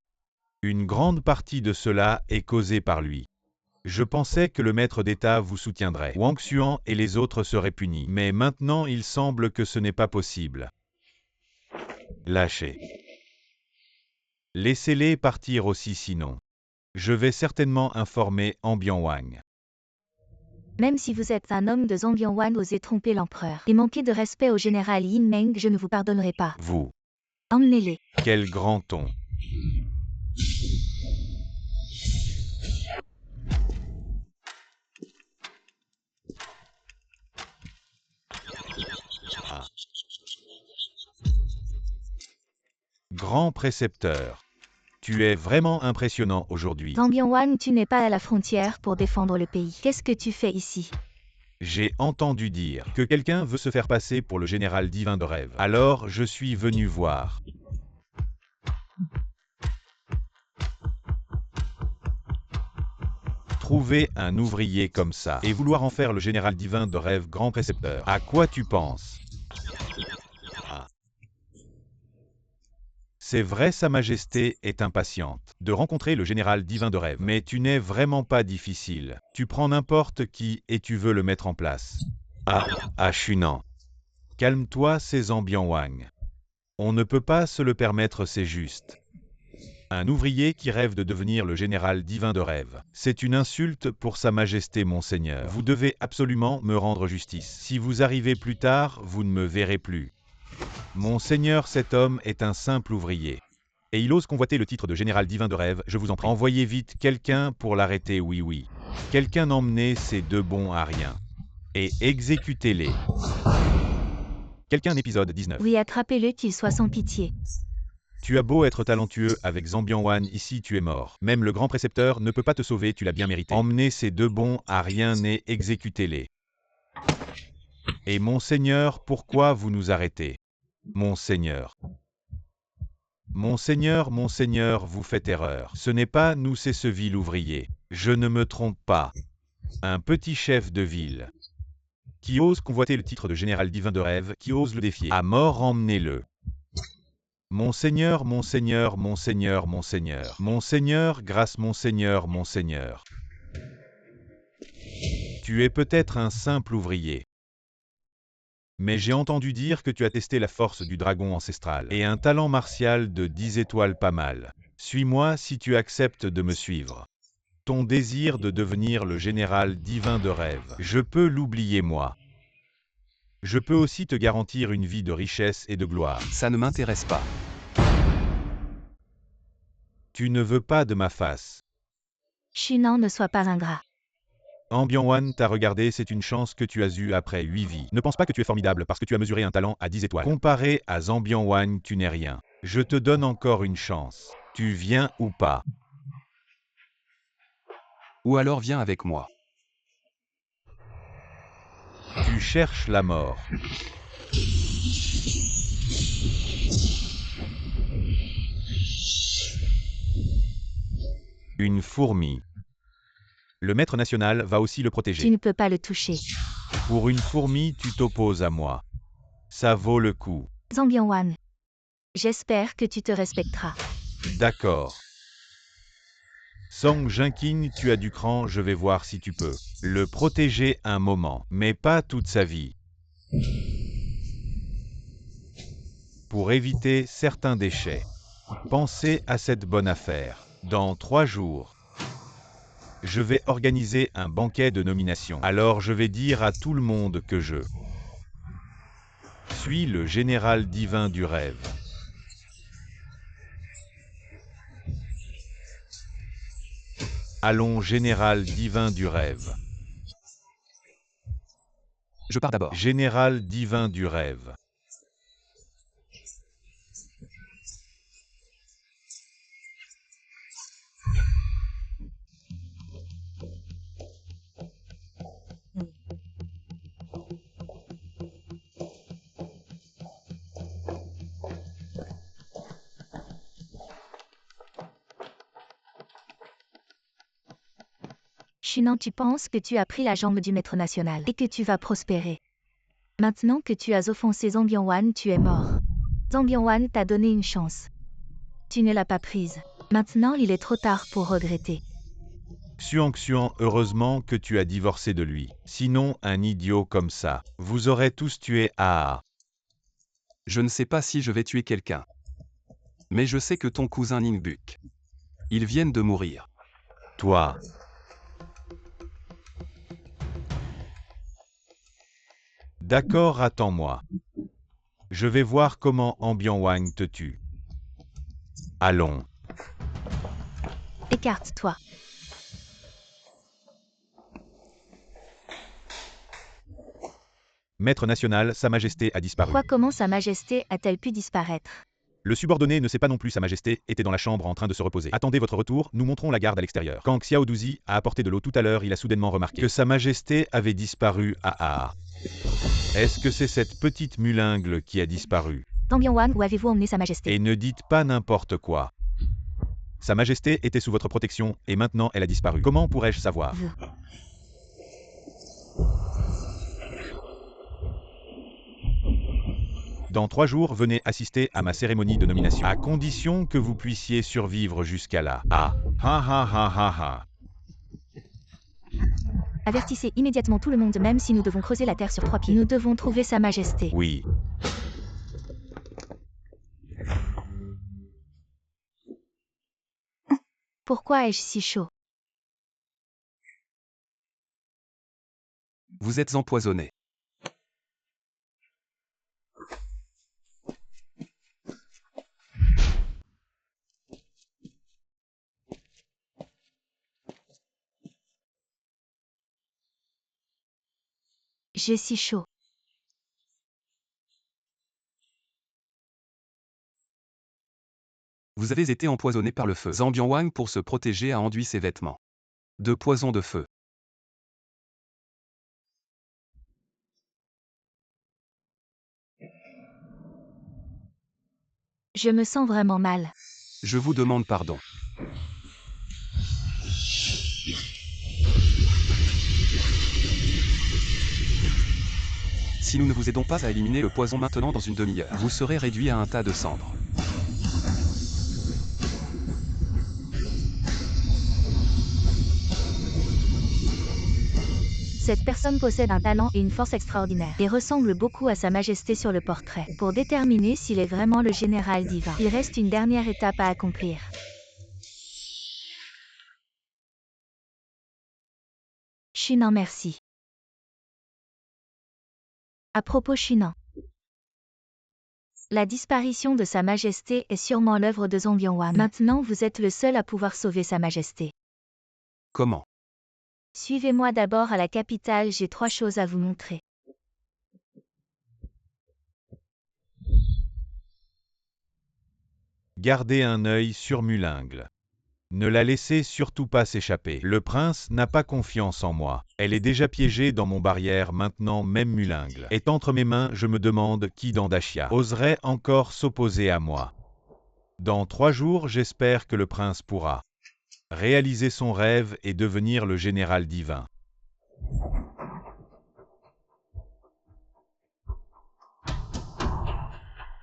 Une grande partie de cela est causée par lui. Je pensais que le maître d'État vous soutiendrait. Wang Xuan et les autres seraient punis. Mais maintenant il semble que ce n'est pas possible. Lâchez. Laissez-les partir aussi sinon. Je vais certainement informer Zambian-Wang. Même si vous êtes un homme de Zambian-Wan, osez tromper l'empereur et manquer de respect au général Yin Meng, je ne vous pardonnerai pas. Vous. Emmenez-les. Quel grand ton. Grand précepteur. Tu es vraiment impressionnant aujourd'hui. Zambian-Wan, tu n'es pas à la frontière pour défendre le pays. Qu'est-ce que tu fais ici? J'ai entendu dire que quelqu'un veut se faire passer pour le général divin de rêve. Alors je suis venu voir. Trouver un ouvrier comme ça et vouloir en faire le général divin de rêve grand précepteur. À quoi tu penses? C'est vrai, Sa Majesté est impatiente de rencontrer le général divin de rêve. Mais tu n'es vraiment pas difficile. Tu prends n'importe qui et tu veux le mettre en place. Shunan. Calme-toi, c'est Zambian-Wang. On ne peut pas se le permettre, c'est juste. Un ouvrier qui rêve de devenir le général divin de rêve. C'est une insulte pour Sa Majesté, Monseigneur. Vous devez absolument me rendre justice. Si vous arrivez plus tard, vous ne me verrez plus. Monseigneur, cet homme est un simple ouvrier. Et il ose convoiter le titre de général divin de rêve, je vous en prie. Envoyez vite quelqu'un pour l'arrêter, oui. Quelqu'un emmener ces deux bons à rien. Et exécutez-les. Quelqu'un épisode 19. Oui, attrapez-le, qu'il soit sans pitié. Tu as beau être talentueux avec Zambian-Wan, ici tu es mort. Même le grand précepteur ne peut pas te sauver, tu l'as bien mérité. Emmenez ces deux bons à rien et exécutez-les. Et Monseigneur, pourquoi vous nous arrêtez? Monseigneur. Monseigneur, vous faites erreur. Ce n'est pas nous, c'est ce vil ouvrier. Je ne me trompe pas. Un petit chef de ville. Qui ose convoiter le titre de général divin de rêve, qui ose le défier. À mort, emmenez-le. Monseigneur, grâce Monseigneur. Tu es peut-être un simple ouvrier. Mais j'ai entendu dire que tu as testé la force du dragon ancestral et un talent martial de 10 étoiles pas mal. Suis-moi si tu acceptes de me suivre. Ton désir de devenir le général divin de rêve, je peux l'oublier moi. Je peux aussi te garantir une vie de richesse et de gloire. Ça ne m'intéresse pas. Tu ne veux pas de ma face. Shunan, ne sois pas ingrat. Zambian-Wan t'a regardé, c'est une chance que tu as eue après 8 vies. Ne pense pas que tu es formidable parce que tu as mesuré un talent à 10 étoiles. Comparé à Zambian-Wan, tu n'es rien. Je te donne encore une chance. Tu viens ou pas? Ou alors viens avec moi. Tu cherches la mort. Une fourmi. Le maître national va aussi le Tu protéger. ne peux pas le toucher. Pour une fourmi, tu t'opposes à moi. Ça vaut le coup. Zhang Bianwan. J'espère que tu te respecteras. D'accord. Song Jinqin, tu as du cran, je vais voir si tu peux le protéger un moment, mais pas toute sa vie. Pour éviter certains déchets. Pensez à cette bonne affaire. Dans 3 jours, je vais organiser un banquet de nomination. Alors je vais dire à tout le monde que je suis le général divin du rêve. Allons, général divin du rêve. Je pars d'abord. Général divin du rêve. Shunan, tu penses que tu as pris la jambe du maître national et que tu vas prospérer. Maintenant que tu as offensé Zhang Bianwan, tu es mort. Zhang Bianwan t'a donné une chance. Tu ne l'as pas prise. Maintenant, il est trop tard pour regretter. Xuan, heureusement que tu as divorcé de lui. Sinon, un idiot comme ça, vous aurez tous tué Ah. Je ne sais pas si je vais tuer quelqu'un. Mais je sais que ton cousin Ningbuk. Ils viennent de mourir. Toi. D'accord, attends-moi. Je vais voir comment Ambianwang te tue. Allons. Écarte-toi. Maître national, Sa Majesté a disparu. Comment Sa Majesté a-t-elle pu disparaître? Le subordonné ne sait pas non plus Sa Majesté, était dans la chambre en train de se reposer. Attendez votre retour, nous montrons la garde à l'extérieur. Quand Xiaoduzi a apporté de l'eau tout à l'heure, il a soudainement remarqué que Sa Majesté avait disparu Est-ce que c'est cette petite mulingle qui a disparu? Zhang Bianwan, où avez-vous emmené Sa Majesté? Et ne dites pas n'importe quoi. Sa Majesté était sous votre protection, et maintenant elle a disparu. Comment pourrais-je savoir? Dans 3 jours, venez assister à ma cérémonie de nomination. À condition que vous puissiez survivre jusqu'à là. Ha ha ha ha ha. Avertissez immédiatement tout le monde, même si nous devons creuser la terre sur 3 pieds. Nous devons trouver Sa Majesté. Oui. Pourquoi ai-je si chaud? Vous êtes empoisonné. J'ai si chaud. Vous avez été empoisonné par le feu. Zhang Bianwan, pour se protéger, a enduit ses vêtements de poison de feu. Je me sens vraiment mal. Je vous demande pardon. Si nous ne vous aidons pas à éliminer le poison maintenant dans une demi-heure, vous serez réduit à un tas de cendres. Cette personne possède un talent et une force extraordinaires et ressemble beaucoup à Sa Majesté sur le portrait. Pour déterminer s'il est vraiment le général divin, il reste une dernière étape à accomplir. Shunan, merci. À propos Shunan. La disparition de Sa Majesté est sûrement l'œuvre de Zhang Bianwan. Maintenant, vous êtes le seul à pouvoir sauver Sa Majesté. Comment? Suivez-moi d'abord à la capitale, j'ai 3 choses à vous montrer. Gardez un œil sur Mulingle. Ne la laissez surtout pas s'échapper. Le prince n'a pas confiance en moi. Elle est déjà piégée dans mon barrière maintenant, même Mulingle est entre mes mains, je me demande qui dans Dashia oserait encore s'opposer à moi. Dans 3 jours, j'espère que le prince pourra Réaliser son rêve et devenir le général divin.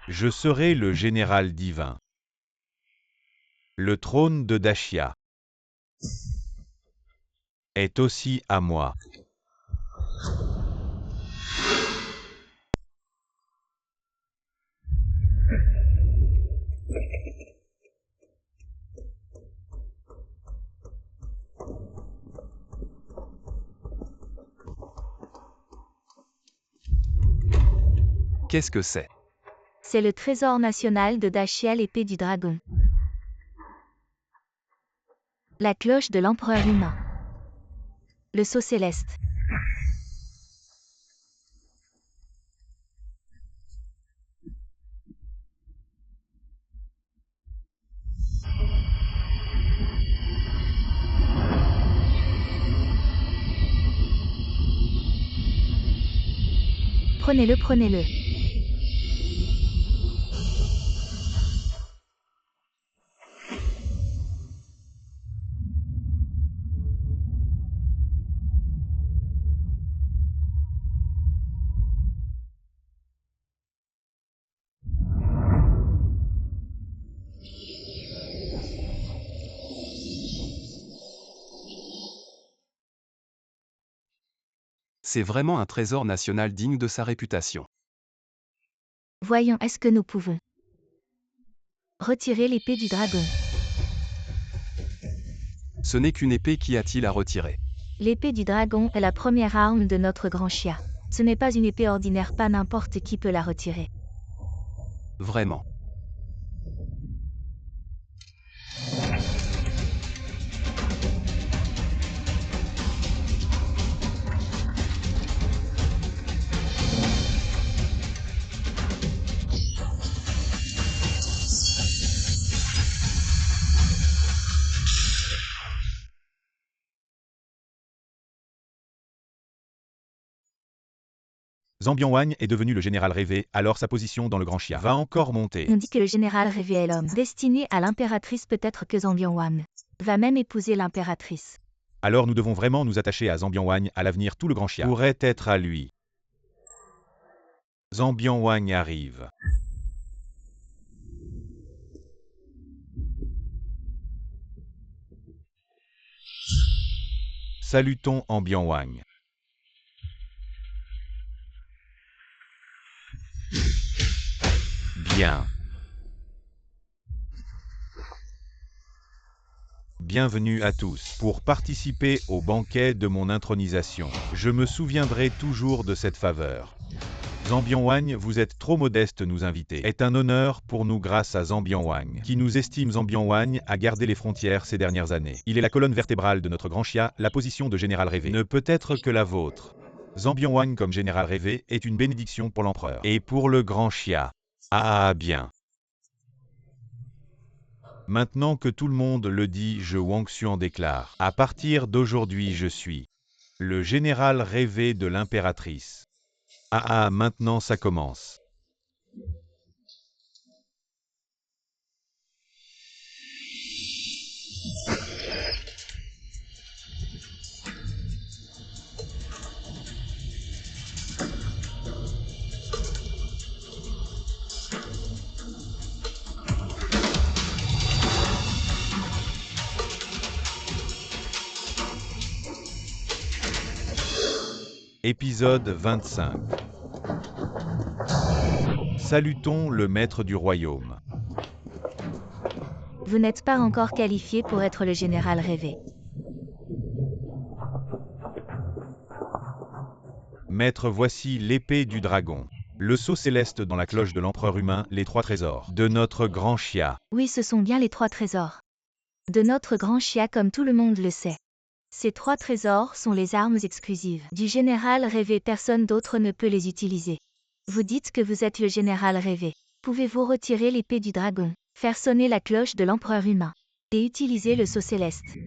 Je serai le général divin. Le trône de Dashia est aussi à moi. Qu'est-ce que c'est? C'est le trésor national de Dashia, l'épée du dragon. La cloche de l'empereur humain. Le sceau céleste. Prenez-le, prenez-le. C'est vraiment un trésor national digne de sa réputation. Voyons, est-ce que nous pouvons retirer l'épée du dragon? Ce n'est qu'une épée, qu'y a-t-il à retirer? L'épée du dragon est la première arme de notre grand Chia. Ce n'est pas une épée ordinaire, pas n'importe qui peut la retirer. Vraiment. Zambian est devenu le général rêvé, alors sa position dans le Grand Chia va encore monter. On dit que le général rêvé est l'homme destiné à l'impératrice, peut-être que Zambian va même épouser l'impératrice. Alors nous devons vraiment nous attacher à Zambian, à l'avenir tout le Grand Chia pourrait être à lui. Zambian arrive. Salutons Ambian Wang. Bien. Bienvenue à tous. Pour participer au banquet de mon intronisation, je me souviendrai toujours de cette faveur. Zambian vous êtes trop modeste nous inviter. Est un honneur pour nous grâce à Zambian qui nous estime. Zambian a gardé les frontières ces dernières années. Il est la colonne vertébrale de notre Grand Chia, la position de général rêvé ne peut être que la vôtre. Zambian comme général rêvé est une bénédiction pour l'empereur et pour le Grand Chia. Ah bien. Maintenant que tout le monde le dit, je Wang Xuan déclare. À partir d'aujourd'hui je suis le général rêvé de l'impératrice. Ah maintenant ça commence. Épisode 25. Salutons le maître du royaume. Vous n'êtes pas encore qualifié pour être le général rêvé. Maître, voici l'épée du dragon. Le sceau céleste dans la cloche de l'empereur humain, les 3 trésors de notre Grand Chia. Oui, ce sont bien les 3 trésors de notre Grand Chia, comme tout le monde le sait. Ces 3 trésors sont les armes exclusives du général rêvé, personne d'autre ne peut les utiliser. Vous dites que vous êtes le général rêvé. Pouvez-vous retirer l'épée du dragon, faire sonner la cloche de l'empereur humain et utiliser le sceau céleste?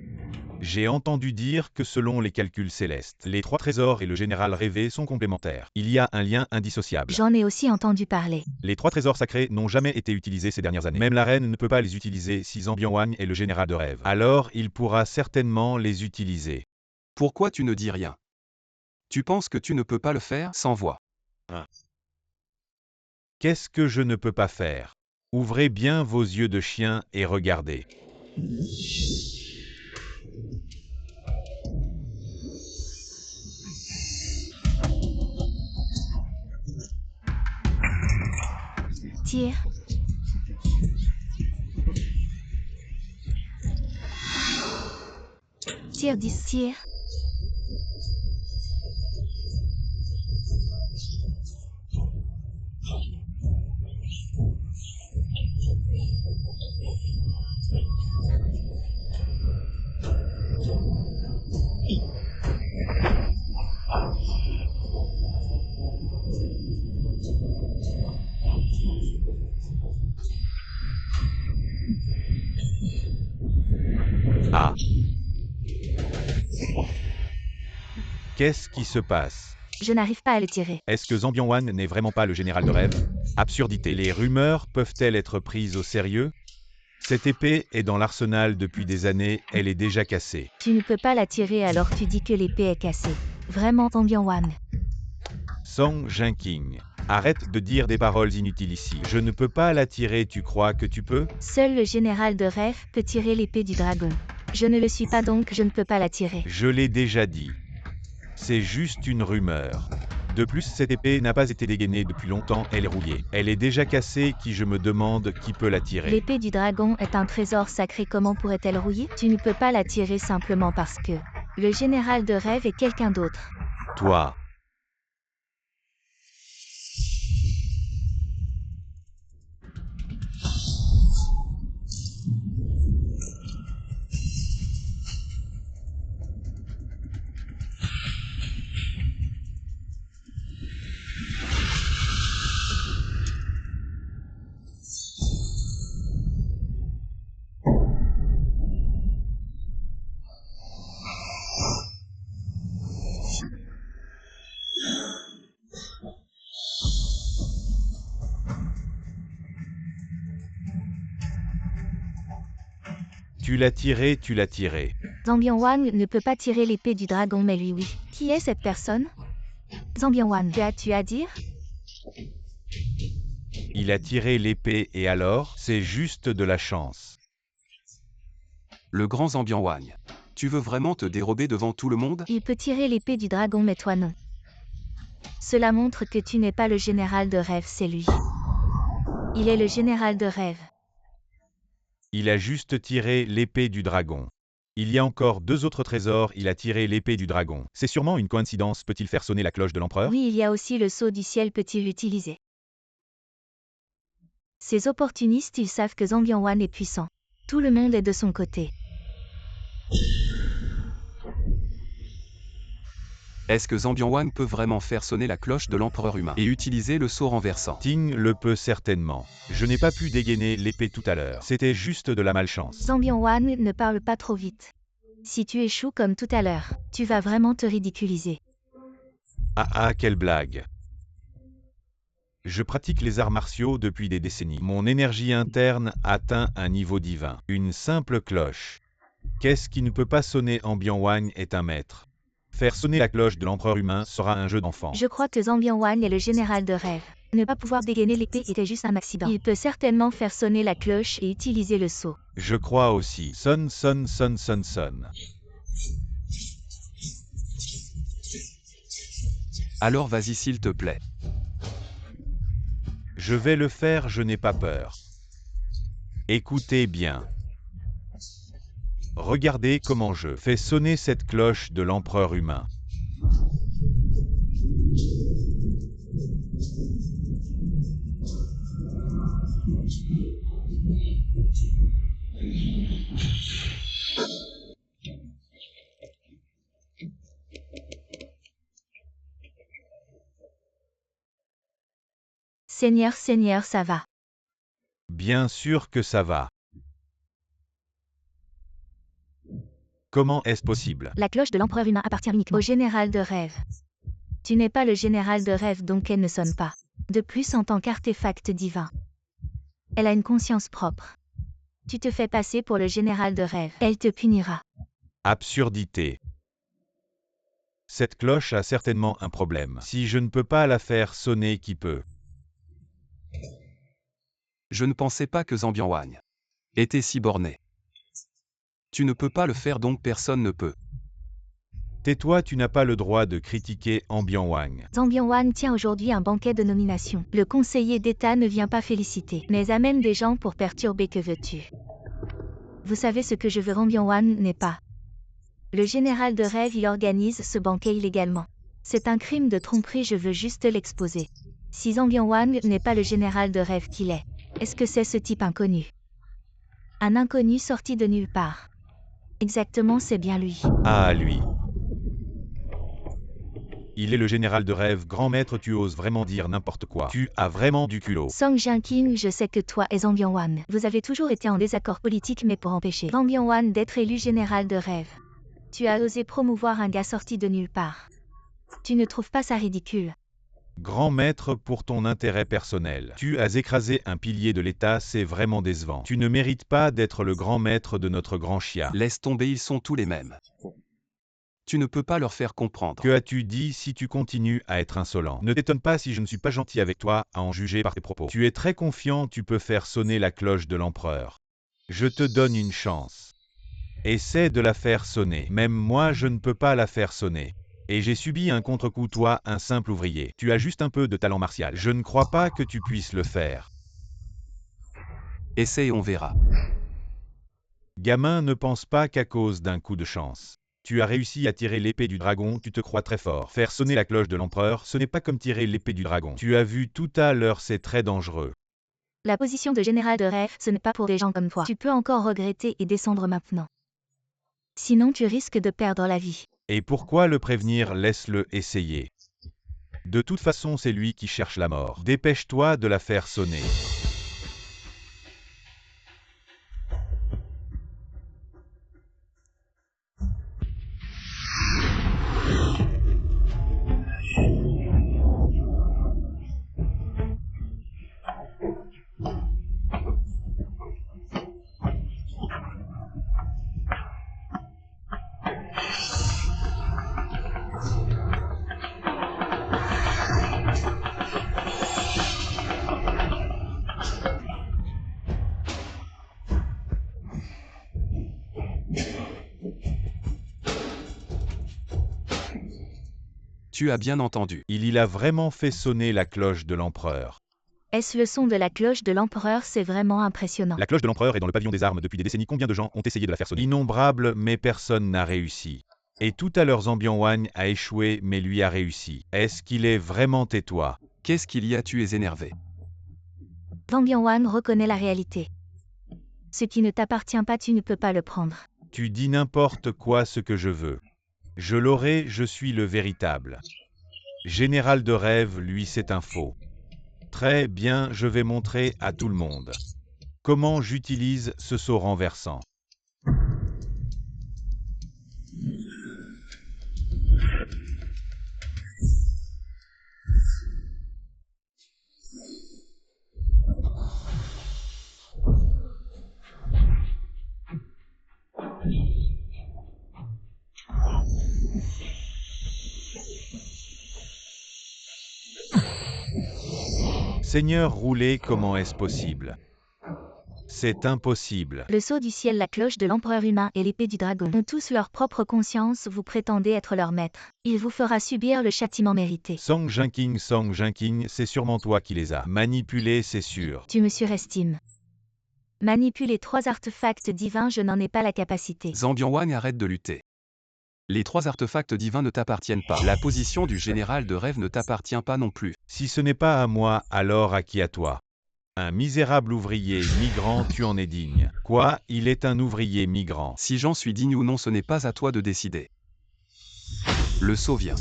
J'ai entendu dire que selon les calculs célestes, les 3 trésors et le général rêvé sont complémentaires. Il y a un lien indissociable. J'en ai aussi entendu parler. Les 3 trésors sacrés n'ont jamais été utilisés ces dernières années. Même la reine ne peut pas les utiliser si Zambian est le général de rêve. Alors, il pourra certainement les utiliser. Pourquoi tu ne dis rien? Tu penses que tu ne peux pas le faire sans voix? Qu'est-ce que je ne peux pas faire? Ouvrez bien vos yeux de chien et regardez. Tire. Tire 10, tire. Ah! Qu'est-ce qui se passe? Je n'arrive pas à le tirer. Est-ce que Zambian n'est vraiment pas le général de rêve? Absurdité. Les rumeurs peuvent-elles être prises au sérieux? Cette épée est dans l'arsenal depuis des années, elle est déjà cassée. Tu ne peux pas la tirer alors tu dis que l'épée est cassée. Vraiment Zambian. Song Jinking. Arrête de dire des paroles inutiles ici. Je ne peux pas la tirer, tu crois que tu peux? Seul le général de rêve peut tirer l'épée du dragon. Je ne le suis pas donc je ne peux pas la tirer. Je l'ai déjà dit. C'est juste une rumeur. De plus, cette épée n'a pas été dégainée depuis longtemps, elle est rouillée. Elle est déjà cassée, je me demande qui peut la tirer. L'épée du dragon est un trésor sacré, comment pourrait-elle rouiller? Tu ne peux pas la tirer simplement parce que le général de rêve est quelqu'un d'autre. Toi. Tu l'as tiré, tu l'as tiré. Zambian ne peut pas tirer l'épée du dragon mais lui oui. Qui est cette personne? Zambian, tu as-tu à dire? Il a tiré l'épée et alors, c'est juste de la chance. Le grand Zambian. Tu veux vraiment te dérober devant tout le monde? Il peut tirer l'épée du dragon mais toi non. Cela montre que tu n'es pas le général de rêve, c'est lui. Il est le général de rêve. Il a juste tiré l'épée du dragon. Il y a encore 2 autres trésors, il a tiré l'épée du dragon. C'est sûrement une coïncidence, peut-il faire sonner la cloche de l'empereur? Oui, il y a aussi le sceau du ciel, peut-il l'utiliser? Ces opportunistes, ils savent que Zambian est puissant. Tout le monde est de son côté. Est-ce que Zambian peut vraiment faire sonner la cloche de l'empereur humain et utiliser le sceau renversant? Ting le peut certainement. Je n'ai pas pu dégainer l'épée tout à l'heure. C'était juste de la malchance. Zambian ne parle pas trop vite. Si tu échoues comme tout à l'heure, tu vas vraiment te ridiculiser. Ah, quelle blague. Je pratique les arts martiaux depuis des décennies. Mon énergie interne atteint un niveau divin. Une simple cloche. Qu'est-ce qui ne peut pas sonner? Zambian est un maître. Faire sonner la cloche de l'empereur humain sera un jeu d'enfant. Je crois que Zambian est le général de rêve. Ne pas pouvoir dégainer l'épée était juste un accident. Il peut certainement faire sonner la cloche et utiliser le sceau. Je crois aussi. Sonne, sonne, sonne, sonne, sonne. Alors vas-y s'il te plaît. Je vais le faire, je n'ai pas peur. Écoutez bien. Regardez comment je fais sonner cette cloche de l'empereur humain. Seigneur, Seigneur, ça va. Bien sûr que ça va. Comment est-ce possible? La cloche de l'empereur humain appartient uniquement au général de rêve. Tu n'es pas le général de rêve, donc elle ne sonne pas. De plus, en tant qu'artefact divin, elle a une conscience propre. Tu te fais passer pour le général de rêve. Elle te punira. Absurdité. Cette cloche a certainement un problème. Si je ne peux pas la faire sonner, qui peut? Je ne pensais pas que Zambian Wang était si borné. Tu ne peux pas le faire, donc personne ne peut. Tais-toi, tu n'as pas le droit de critiquer Zambian Wang. Zambian Wang tient aujourd'hui un banquet de nomination. Le conseiller d'État ne vient pas féliciter, mais amène des gens pour perturber. Que veux-tu? Vous savez ce que je veux. Zambian Wang n'est pas le général de rêve, il organise ce banquet illégalement. C'est un crime de tromperie, je veux juste l'exposer. Si Zambian Wang n'est pas le général de rêve qu'il est-ce que c'est ce type inconnu? Un inconnu sorti de nulle part. Exactement, c'est bien lui. Ah, lui. Il est le général de rêve. Grand maître, tu oses vraiment dire n'importe quoi. Tu as vraiment du culot. Song Jinqing, je sais que toi et Zambian Wang, vous avez toujours été en désaccord politique, mais pour empêcher Zambian Wang d'être élu général de rêve, tu as osé promouvoir un gars sorti de nulle part. Tu ne trouves pas ça ridicule? Grand maître, pour ton intérêt personnel, tu as écrasé un pilier de l'État, c'est vraiment décevant. Tu ne mérites pas d'être le grand maître de notre grand chia. Laisse tomber, ils sont tous les mêmes. Tu ne peux pas leur faire comprendre. Que as-tu dit? Si tu continues à être insolent, ne t'étonne pas si je ne suis pas gentil avec toi, à en juger par tes propos. Tu es très confiant, tu peux faire sonner la cloche de l'empereur. Je te donne une chance. Essaie de la faire sonner. Même moi, je ne peux pas la faire sonner. Et j'ai subi un contre-coup, toi, un simple ouvrier. Tu as juste un peu de talent martial. Je ne crois pas que tu puisses le faire. Essaie et on verra. Gamin, ne pense pas qu'à cause d'un coup de chance, tu as réussi à tirer l'épée du dragon, tu te crois très fort. Faire sonner la cloche de l'empereur, ce n'est pas comme tirer l'épée du dragon. Tu as vu tout à l'heure, c'est très dangereux. La position de général de rêve, ce n'est pas pour des gens comme toi. Tu peux encore regretter et descendre maintenant. Sinon tu risques de perdre la vie. Et pourquoi le prévenir? Laisse-le essayer. De toute façon, c'est lui qui cherche la mort. Dépêche-toi de la faire sonner. Tu as bien entendu. Il a vraiment fait sonner la cloche de l'empereur. Est-ce le son de la cloche de l'empereur? C'est vraiment impressionnant. La cloche de l'empereur est dans le pavillon des armes depuis des décennies. Combien de gens ont essayé de la faire sonner? Innombrables, mais personne n'a réussi. Et tout à l'heure, Zambian Wang a échoué, mais lui a réussi. Est-ce qu'il est vraiment? Tais-toi. Qu'est-ce qu'il y a? Tu es énervé. Zambian Wang reconnaît la réalité. Ce qui ne t'appartient pas, tu ne peux pas le prendre. Tu dis n'importe quoi. Ce que je veux. Je l'aurai, je suis le véritable. Général de rêve, lui, c'est un faux. Très bien, je vais montrer à tout le monde comment j'utilise ce saut renversant. Seigneur roulé, comment est-ce possible? C'est impossible. Le sceau du ciel, la cloche de l'empereur humain et l'épée du dragon ont tous leur propre conscience, vous prétendez être leur maître. Il vous fera subir le châtiment mérité. Song Jinqing, c'est sûrement toi qui les as manipulés, c'est sûr. Tu me surestimes. Manipuler 3 artefacts divins, je n'en ai pas la capacité. Zambian Wang, arrête de lutter. Les 3 artefacts divins ne t'appartiennent pas. La position du général de rêve ne t'appartient pas non plus. Si ce n'est pas à moi, alors à qui? À toi? Un misérable ouvrier migrant, tu en es digne. Quoi? Il est un ouvrier migrant. Si j'en suis digne ou non, ce n'est pas à toi de décider. Le sceau vient.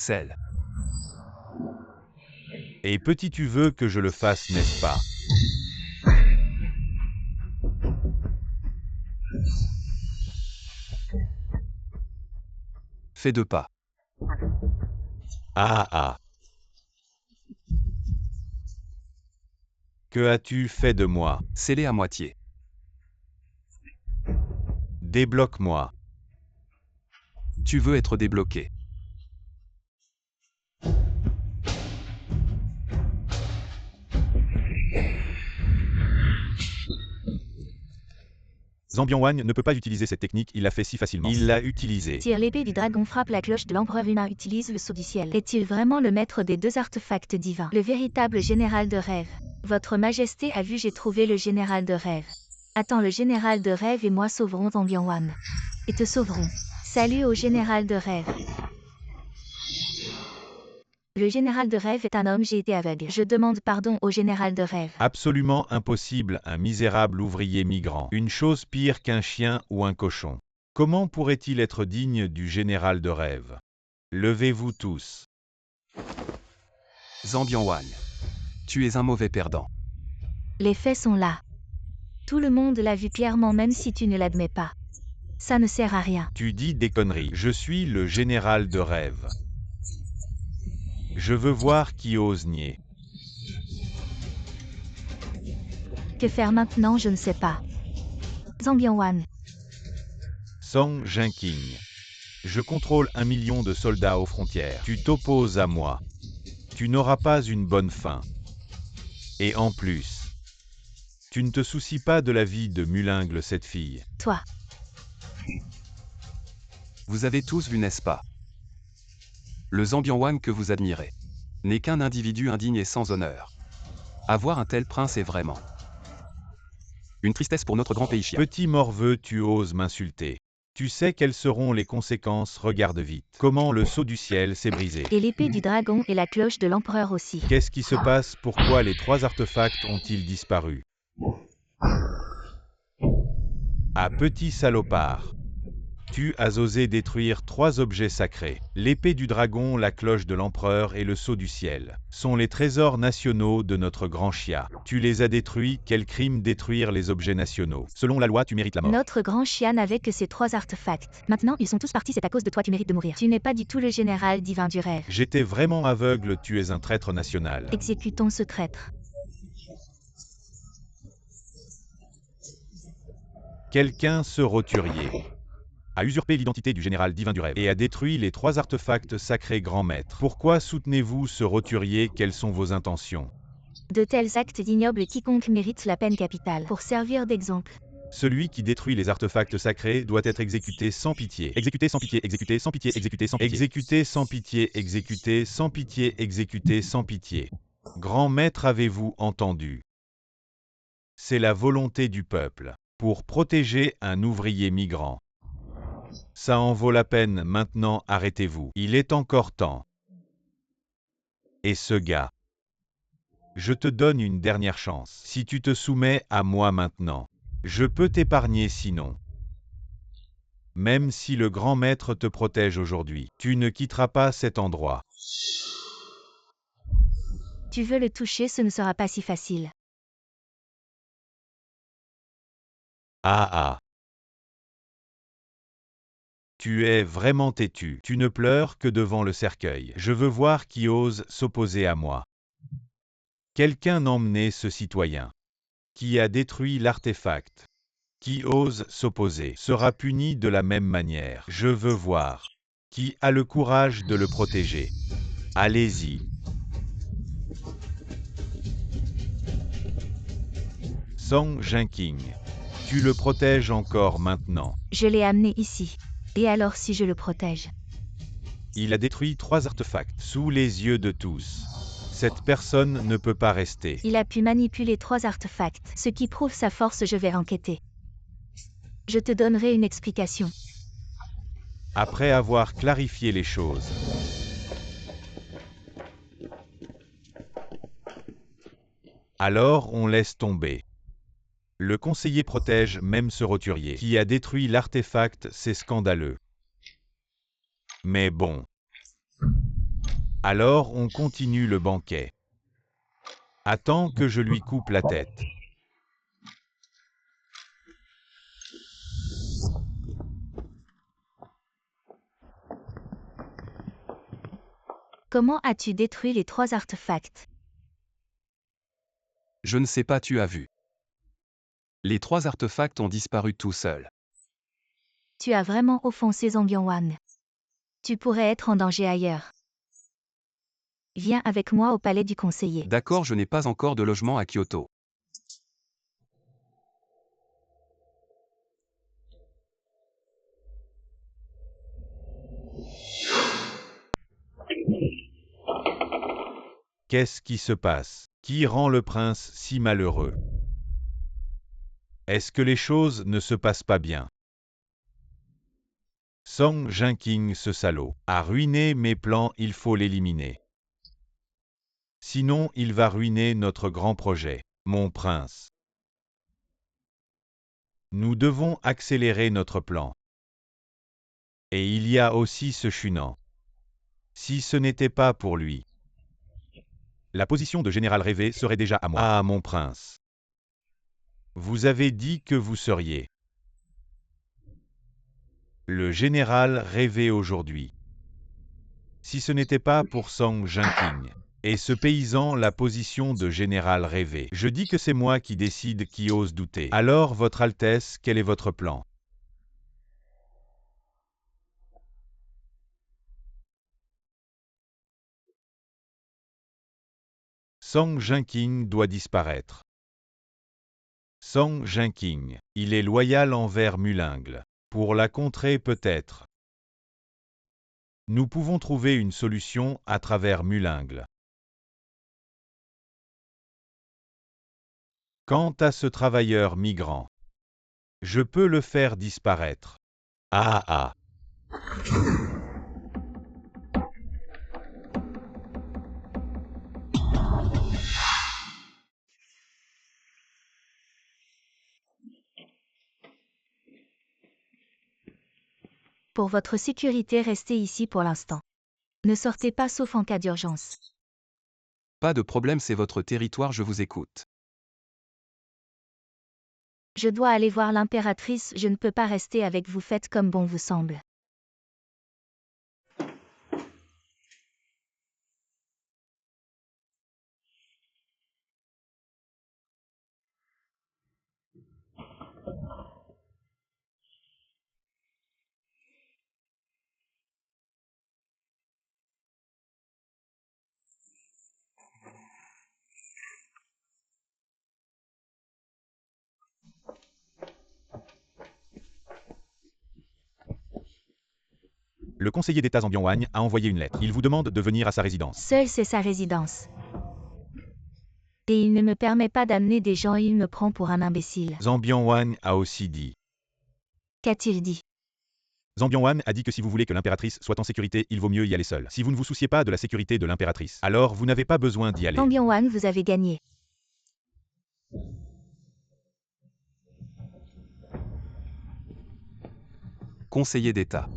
Excel. Et petit tu veux que je le fasse, n'est-ce pas? Fais 2 pas. Ah ah. Que as-tu fait de moi? Scellé à moitié. Débloque-moi. Tu veux être débloqué. Zambian ne peut pas utiliser cette technique, il l'a fait si facilement. Il l'a utilisée. Tire l'épée du dragon, frappe la cloche de l'empereur humain, utilise le sceau du ciel. Est-il vraiment le maître des 2 artefacts divins? Le véritable général de rêve. Votre majesté a vu, j'ai trouvé le général de rêve. Attends, le général de rêve et moi sauverons Zambian. Et te sauverons. Salut au général de rêve. Le général de rêve est un homme, j'ai été aveugle. Je demande pardon au général de rêve. Absolument impossible, un misérable ouvrier migrant. Une chose pire qu'un chien ou un cochon. Comment pourrait-il être digne du général de rêve? Levez-vous tous. Zambian, tu es un mauvais perdant. Les faits sont là. Tout le monde l'a vu clairement, même si tu ne l'admets pas. Ça ne sert à rien. Tu dis des conneries. Je suis le général de rêve. Je veux voir qui ose nier. Que faire maintenant, je ne sais pas. Zambian. Song Jinking. Je contrôle 1 million de soldats aux frontières. Tu t'opposes à moi. Tu n'auras pas une bonne fin. Et en plus, tu ne te soucies pas de la vie de Mulingle, cette fille. Toi. Vous avez tous vu, n'est-ce pas? Le Zambian que vous admirez n'est qu'un individu indigne et sans honneur. Avoir un tel prince est vraiment une tristesse pour notre grand pays chien. Petit morveux, tu oses m'insulter. Tu sais quelles seront les conséquences, regarde vite. Comment le sceau du ciel s'est brisé. Et l'épée du dragon et la cloche de l'empereur aussi. Qu'est-ce qui se passe? Pourquoi les 3 artefacts ont-ils disparu? Ah, petit salopard. Tu as osé détruire 3 objets sacrés. L'épée du dragon, la cloche de l'empereur et le sceau du ciel sont les trésors nationaux de notre grand chia. Tu les as détruits, quel crime détruire les objets nationaux? Selon la loi, tu mérites la mort. Notre grand chia n'avait que ces 3 artefacts. Maintenant, ils sont tous partis, c'est à cause de toi, tu mérites de mourir. Tu n'es pas du tout le général divin du rêve. J'étais vraiment aveugle, tu es un traître national. Exécutons ce traître. Quelqu'un, ce roturier, a usurpé l'identité du général divin du rêve et a détruit les 3 artefacts sacrés grand maître. Pourquoi soutenez-vous ce roturier? Quelles sont vos intentions? De tels actes ignobles, quiconque mérite la peine capitale. Pour servir d'exemple. Celui qui détruit les artefacts sacrés doit être exécuté sans pitié. Exécuté sans pitié, exécuté sans pitié, exécuté sans pitié. Exécuté sans pitié, exécuté sans pitié, exécuté sans pitié. Grand maître, avez-vous entendu? C'est la volonté du peuple pour protéger un ouvrier migrant. Ça en vaut la peine, maintenant arrêtez-vous. Il est encore temps. Et ce gars, je te donne une dernière chance. Si tu te soumets à moi maintenant, je peux t'épargner sinon. Même si le grand maître te protège aujourd'hui, tu ne quitteras pas cet endroit. Tu veux le toucher, ce ne sera pas si facile. Ah ah. Tu es vraiment têtu. Tu ne pleures que devant le cercueil. Je veux voir qui ose s'opposer à moi. Quelqu'un emmenait ce citoyen qui a détruit l'artefact. Qui ose s'opposer sera puni de la même manière. Je veux voir qui a le courage de le protéger. Allez-y. Song Jinking, tu le protèges encore maintenant. Je l'ai amené ici. Et alors si je le protège? Il a détruit 3 artefacts sous les yeux de tous. Cette personne ne peut pas rester. Il a pu manipuler 3 artefacts, ce qui prouve sa force, je vais enquêter. Je te donnerai une explication. Après avoir clarifié les choses. Alors on laisse tomber. Le conseiller protège même ce roturier qui a détruit l'artefact, c'est scandaleux. Mais bon. Alors on continue le banquet. Attends que je lui coupe la tête. Comment as-tu détruit les 3 artefacts? Je ne sais pas, tu as vu. Les 3 artefacts ont disparu tout seuls. Tu as vraiment offensé Zhang Yongwan. Tu pourrais être en danger ailleurs. Viens avec moi au palais du conseiller. D'accord, je n'ai pas encore de logement à Kyoto. Qu'est-ce qui se passe? Qui rend le prince si malheureux? Est-ce que les choses ne se passent pas bien? Song Jinqing, ce salaud, a ruiné mes plans, il faut l'éliminer. Sinon, il va ruiner notre grand projet, mon prince. Nous devons accélérer notre plan. Et il y a aussi ce Shunan. Si ce n'était pas pour lui, la position de général rêvé serait déjà à moi. Ah, mon prince. Vous avez dit que vous seriez le général rêvé aujourd'hui. Si ce n'était pas pour Song Jinqing et ce paysan, la position de général rêvé. Je dis que c'est moi qui décide, qui ose douter. Alors, Votre Altesse, quel est votre plan? Song Jinqing doit disparaître. Song Jinqing, il est loyal envers Mulingle. Pour la contrer peut-être. Nous pouvons trouver une solution à travers Mulingle. Quant à ce travailleur migrant, je peux le faire disparaître. Ah ah. Pour votre sécurité, restez ici pour l'instant. Ne sortez pas sauf en cas d'urgence. Pas de problème, c'est votre territoire, je vous écoute. Je dois aller voir l'impératrice, je ne peux pas rester avec vous, faites comme bon vous semble. Le conseiller d'État Zhang Yongwan a envoyé une lettre. Il vous demande de venir à sa résidence. Seule c'est sa résidence. Et il ne me permet pas d'amener des gens, il me prend pour un imbécile. Zhang Yongwan a aussi dit. Qu'a-t-il dit? Zhang Yongwan a dit que si vous voulez que l'impératrice soit en sécurité, il vaut mieux y aller seul. Si vous ne vous souciez pas de la sécurité de l'impératrice, alors vous n'avez pas besoin d'y aller. Zhang Yongwan, vous avez gagné. Conseiller d'État.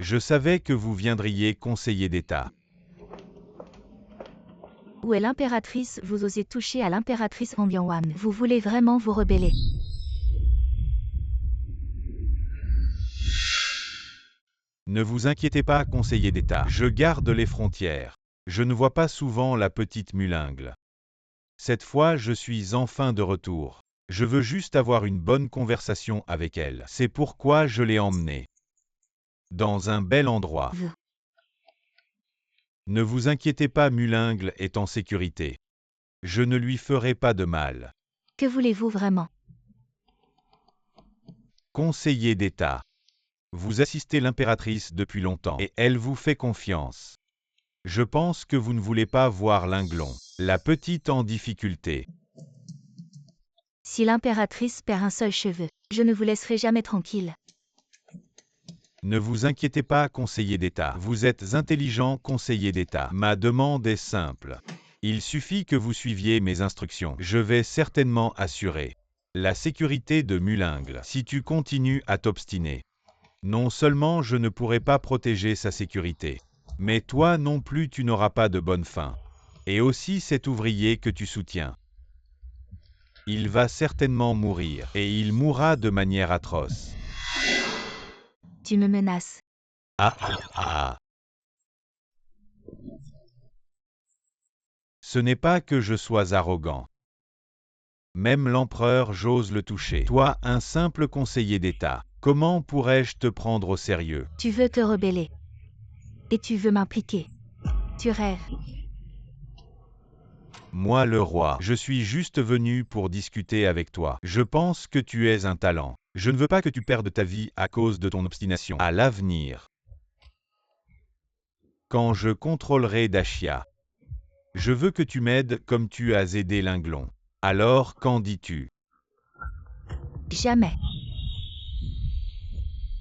Je savais que vous viendriez, conseiller d'État. Où est l'impératrice? Vous osez toucher à l'impératrice Zhang Yongwan. Vous voulez vraiment vous rebeller? Ne vous inquiétez pas, conseiller d'État. Je garde les frontières. Je ne vois pas souvent la petite Mulingle. Cette fois, je suis enfin de retour. Je veux juste avoir une bonne conversation avec elle. C'est pourquoi je l'ai emmenée. Dans un bel endroit. Ne vous inquiétez pas, Mulingle est en sécurité. Je ne lui ferai pas de mal. Que voulez-vous vraiment? Conseiller d'État. Vous assistez l'impératrice depuis longtemps et elle vous fait confiance. Je pense que vous ne voulez pas voir Linglon, la petite en difficulté. Si l'impératrice perd un seul cheveu, je ne vous laisserai jamais tranquille. Ne vous inquiétez pas, conseiller d'État. Vous êtes intelligent, conseiller d'État. Ma demande est simple. Il suffit que vous suiviez mes instructions. Je vais certainement assurer la sécurité de Mulingle. Si tu continues à t'obstiner, non seulement je ne pourrai pas protéger sa sécurité, mais toi non plus tu n'auras pas de bonne fin. Et aussi cet ouvrier que tu soutiens. Il va certainement mourir, et il mourra de manière atroce. Tu me menaces. Ah ah ah. Ce n'est pas que je sois arrogant. Même l'empereur j'ose le toucher. Toi, un simple conseiller d'État, comment pourrais-je te prendre au sérieux? Tu veux te rebeller. Et tu veux m'impliquer. Tu rêves. Moi le roi, je suis juste venu pour discuter avec toi. Je pense que tu es un talent. Je ne veux pas que tu perdes ta vie à cause de ton obstination. À l'avenir, quand je contrôlerai Dashia, je veux que tu m'aides comme tu as aidé Linglon. Alors, qu'en dis-tu? Jamais.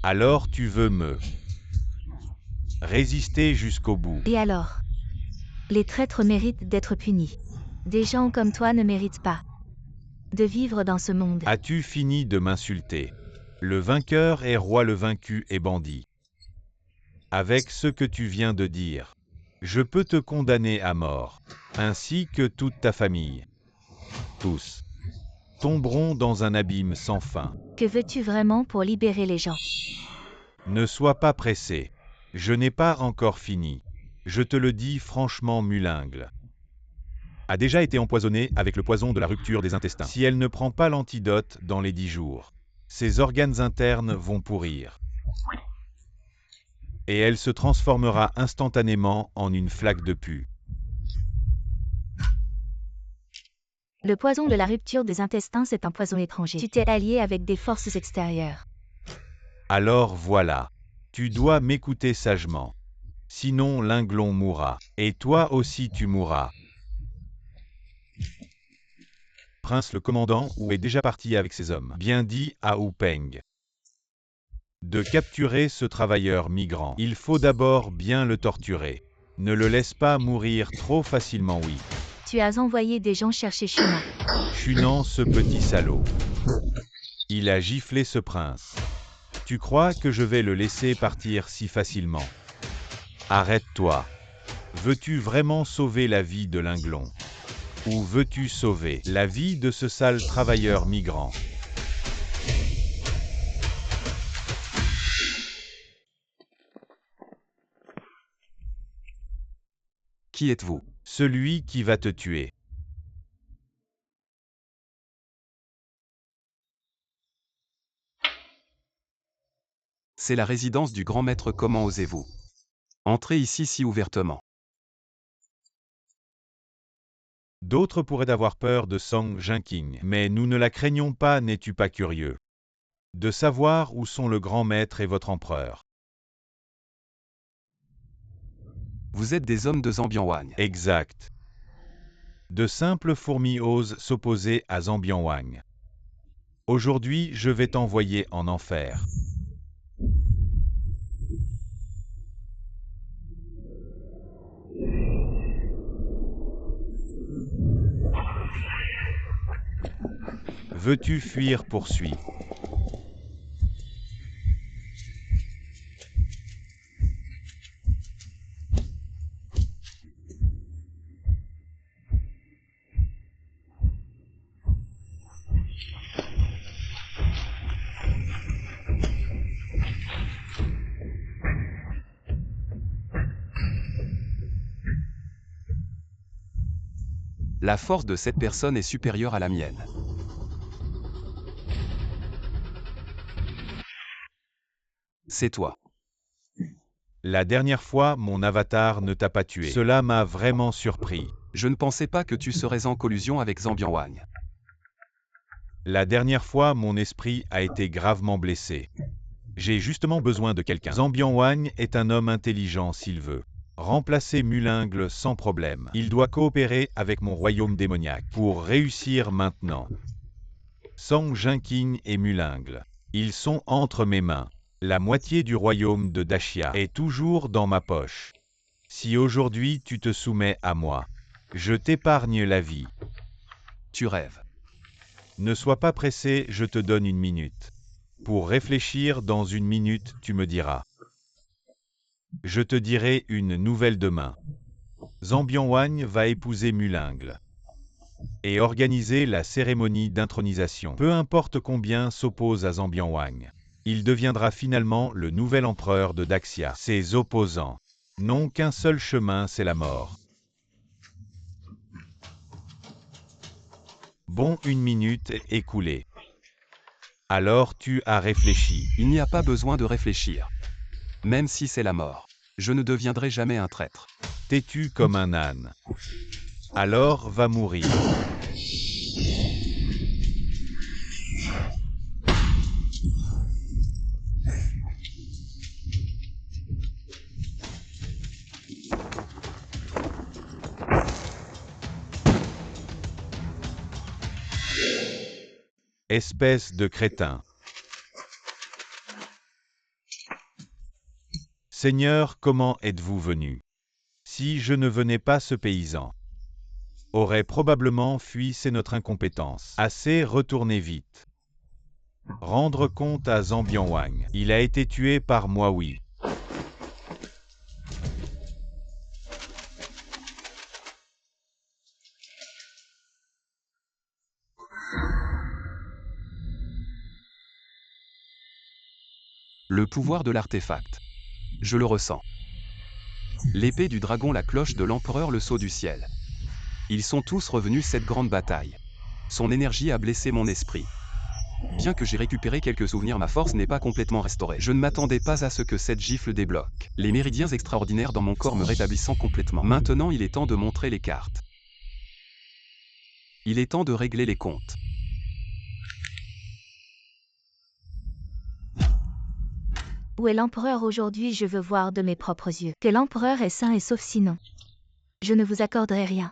Alors tu veux me résister jusqu'au bout. Et alors? Les traîtres méritent d'être punis. Des gens comme toi ne méritent pas de vivre dans ce monde. As-tu fini de m'insulter? Le vainqueur est roi, le vaincu est bandit. Avec ce que tu viens de dire, je peux te condamner à mort, ainsi que toute ta famille. Tous tomberont dans un abîme sans fin. Que veux-tu vraiment pour libérer les gens? Ne sois pas pressé. Je n'ai pas encore fini. Je te le dis franchement, Mulingle a déjà été empoisonnée avec le poison de la rupture des intestins. Si elle ne prend pas l'antidote dans les 10 jours, ses organes internes vont pourrir. Et elle se transformera instantanément en une flaque de pus. Le poison de la rupture des intestins, c'est un poison étranger. Tu t'es allié avec des forces extérieures. Alors voilà. Tu dois m'écouter sagement. Sinon Linglon mourra. Et toi aussi tu mourras. Prince le commandant Wu est déjà parti avec ses hommes. Bien dit à Wu Peng de capturer ce travailleur migrant. Il faut d'abord bien le torturer. Ne le laisse pas mourir trop facilement, oui. Tu as envoyé des gens chercher Shunan. Shunan, ce petit salaud. Il a giflé ce prince. Tu crois que je vais le laisser partir si facilement? Arrête-toi. Veux-tu vraiment sauver la vie de Linglon? Ou veux-tu sauver la vie de ce sale travailleur migrant? Qui êtes-vous? Celui qui va te tuer. C'est la résidence du grand maître, comment osez-vous entrer ici si ouvertement? D'autres pourraient avoir peur de Song Jinqing, mais nous ne la craignons pas. N'es-tu pas curieux de savoir où sont le grand maître et votre empereur? Vous êtes des hommes de Zambianwang. Exact. De simples fourmis osent s'opposer à Zambianwang. Aujourd'hui, je vais t'envoyer en enfer. Veux-tu fuir? Poursuis. La force de cette personne est supérieure à la mienne. C'est toi. La dernière fois, mon avatar ne t'a pas tué. Cela m'a vraiment surpris. Je ne pensais pas que tu serais en collusion avec Zambianwang. La dernière fois, mon esprit a été gravement blessé. J'ai justement besoin de quelqu'un. Zambianwang est un homme intelligent s'il veut remplacer Mulingle sans problème. Il doit coopérer avec mon royaume démoniaque pour réussir maintenant. Song Jinqing et Mulingle, ils sont entre mes mains. La moitié du royaume de Dachia est toujours dans ma poche. Si aujourd'hui tu te soumets à moi, je t'épargne la vie. Tu rêves. Ne sois pas pressé, je te donne une minute. Pour réfléchir, dans une minute, tu me diras. Je te dirai une nouvelle demain. Zambian va épouser Mulingle et organiser la cérémonie d'intronisation. Peu importe combien s'opposent à Zambian, il deviendra finalement le nouvel empereur de Daxia. Ses opposants n'ont qu'un seul chemin, c'est la mort. Bon, une minute est écoulée. Alors tu as réfléchi. Il n'y a pas besoin de réfléchir. Même si c'est la mort, je ne deviendrai jamais un traître. Têtu comme un âne. Alors va mourir. Espèce de crétin. Seigneur, comment êtes-vous venu? Si je ne venais pas, ce paysan aurait probablement fui, c'est notre incompétence. Assez, retournez vite. Rendre compte à Zambian. Il a été tué par moi, oui. Le pouvoir de l'artefact. Je le ressens. L'épée du dragon, la cloche de l'empereur, le sceau du ciel. Ils sont tous revenus cette grande bataille. Son énergie a blessé mon esprit. Bien que j'ai récupéré quelques souvenirs, ma force n'est pas complètement restaurée. Je ne m'attendais pas à ce que cette gifle débloque les méridiens extraordinaires dans mon corps, me rétablissant complètement. Maintenant, il est temps de montrer les cartes. Il est temps de régler les comptes. Où est l'empereur aujourd'hui? Je veux voir de mes propres yeux que l'empereur est sain et sauf, sinon je ne vous accorderai rien.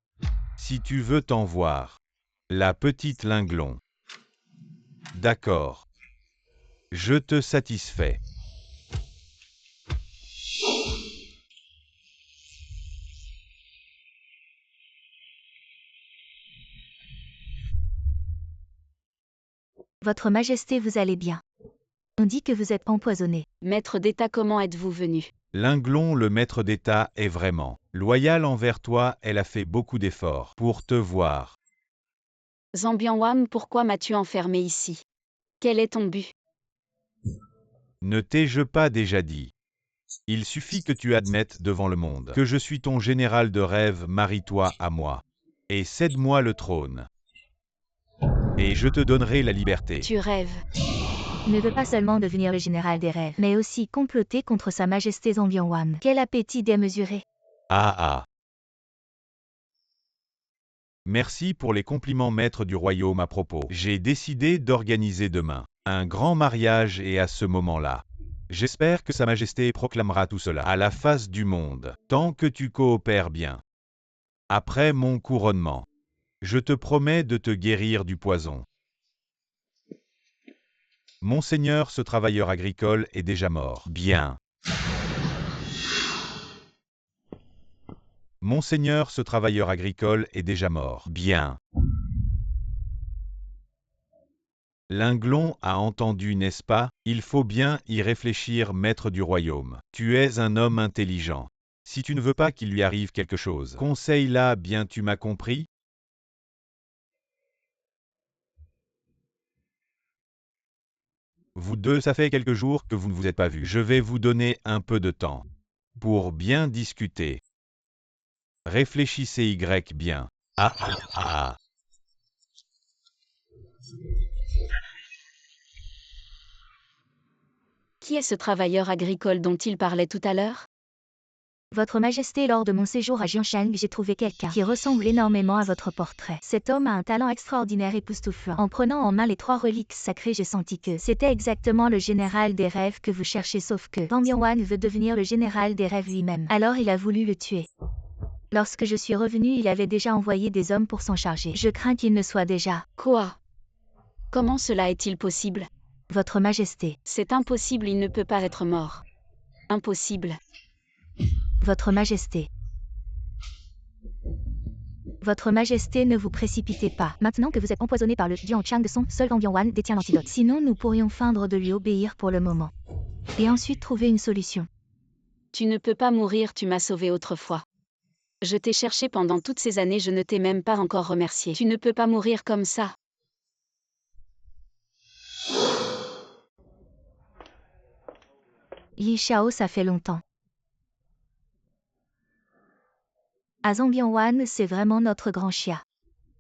Si tu veux t'en voir. La petite Linglon. D'accord. Je te satisfais. Votre Majesté, vous allez bien. On dit que vous êtes empoisonné. Maître d'État, comment êtes-vous venu? Linglon, le maître d'État, est vraiment loyal envers toi, elle a fait beaucoup d'efforts pour te voir. Zambian, pourquoi m'as-tu enfermé ici? Quel est ton but? Ne t'ai-je pas déjà dit? Il suffit que tu admettes devant le monde que je suis ton général de rêve, marie-toi à moi. Et cède-moi le trône. Et je te donnerai la liberté. Tu rêves. Il ne veut pas seulement devenir le général des rêves, mais aussi comploter contre sa Majesté Zambian. Quel appétit démesuré! Ah ah. Merci pour les compliments, maître du royaume. À propos, j'ai décidé d'organiser demain un grand mariage et à ce moment-là, j'espère que sa Majesté proclamera tout cela à la face du monde, tant que tu coopères bien. Après mon couronnement, je te promets de te guérir du poison. Monseigneur, ce travailleur agricole est déjà mort. Bien. Monseigneur, ce travailleur agricole est déjà mort. Bien. Linglon a entendu, n'est-ce pas? Il faut bien y réfléchir, maître du royaume. Tu es un homme intelligent. Si tu ne veux pas qu'il lui arrive quelque chose, conseille-la bien, tu m'as compris? Vous deux, ça fait quelques jours que vous ne vous êtes pas vus. Je vais vous donner un peu de temps pour bien discuter. Réfléchissez bien. Ah ah ah. Qui est ce travailleur agricole dont il parlait tout à l'heure? Votre Majesté, lors de mon séjour à Jiangshang, j'ai trouvé quelqu'un qui ressemble énormément à votre portrait. Cet homme a un talent extraordinaire époustouflant. En prenant en main les 3 reliques sacrées, j'ai senti que c'était exactement le général des rêves que vous cherchez, sauf que Zambian veut devenir le général des rêves lui-même. Alors il a voulu le tuer. Lorsque je suis revenu, il avait déjà envoyé des hommes pour s'en charger. Je crains qu'il ne soit déjà... Quoi? Comment cela est-il possible? Votre Majesté. C'est impossible, il ne peut pas être mort. Impossible. Votre Majesté. Votre Majesté, ne vous précipitez pas. Maintenant que vous êtes empoisonné par le Dian Chang de Song, seul Zambian détient l'antidote. Sinon, nous pourrions feindre de lui obéir pour le moment. Et ensuite trouver une solution. Tu ne peux pas mourir, tu m'as sauvé autrefois. Je t'ai cherché pendant toutes ces années, je ne t'ai même pas encore remercié. Tu ne peux pas mourir comme ça. Yi Xiao, ça fait longtemps. À Zambian, c'est vraiment notre grand chia.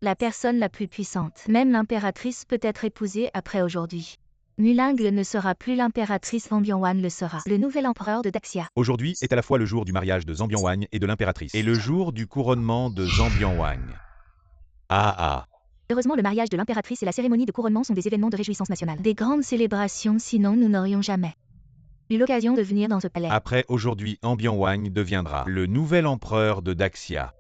La personne la plus puissante. Même l'impératrice peut être épousée après aujourd'hui. Mulingle ne sera plus l'impératrice, Zambian le sera. Le nouvel empereur de Daxia. Aujourd'hui est à la fois le jour du mariage de Zambian et de l'impératrice, et le jour du couronnement de Zambian. Ah ah. Heureusement, le mariage de l'impératrice et la cérémonie de couronnement sont des événements de réjouissance nationale. Des grandes célébrations, sinon nous n'aurions jamais eu l'occasion de venir dans ce palais. Après aujourd'hui, Zambian deviendra le nouvel empereur de Daxia.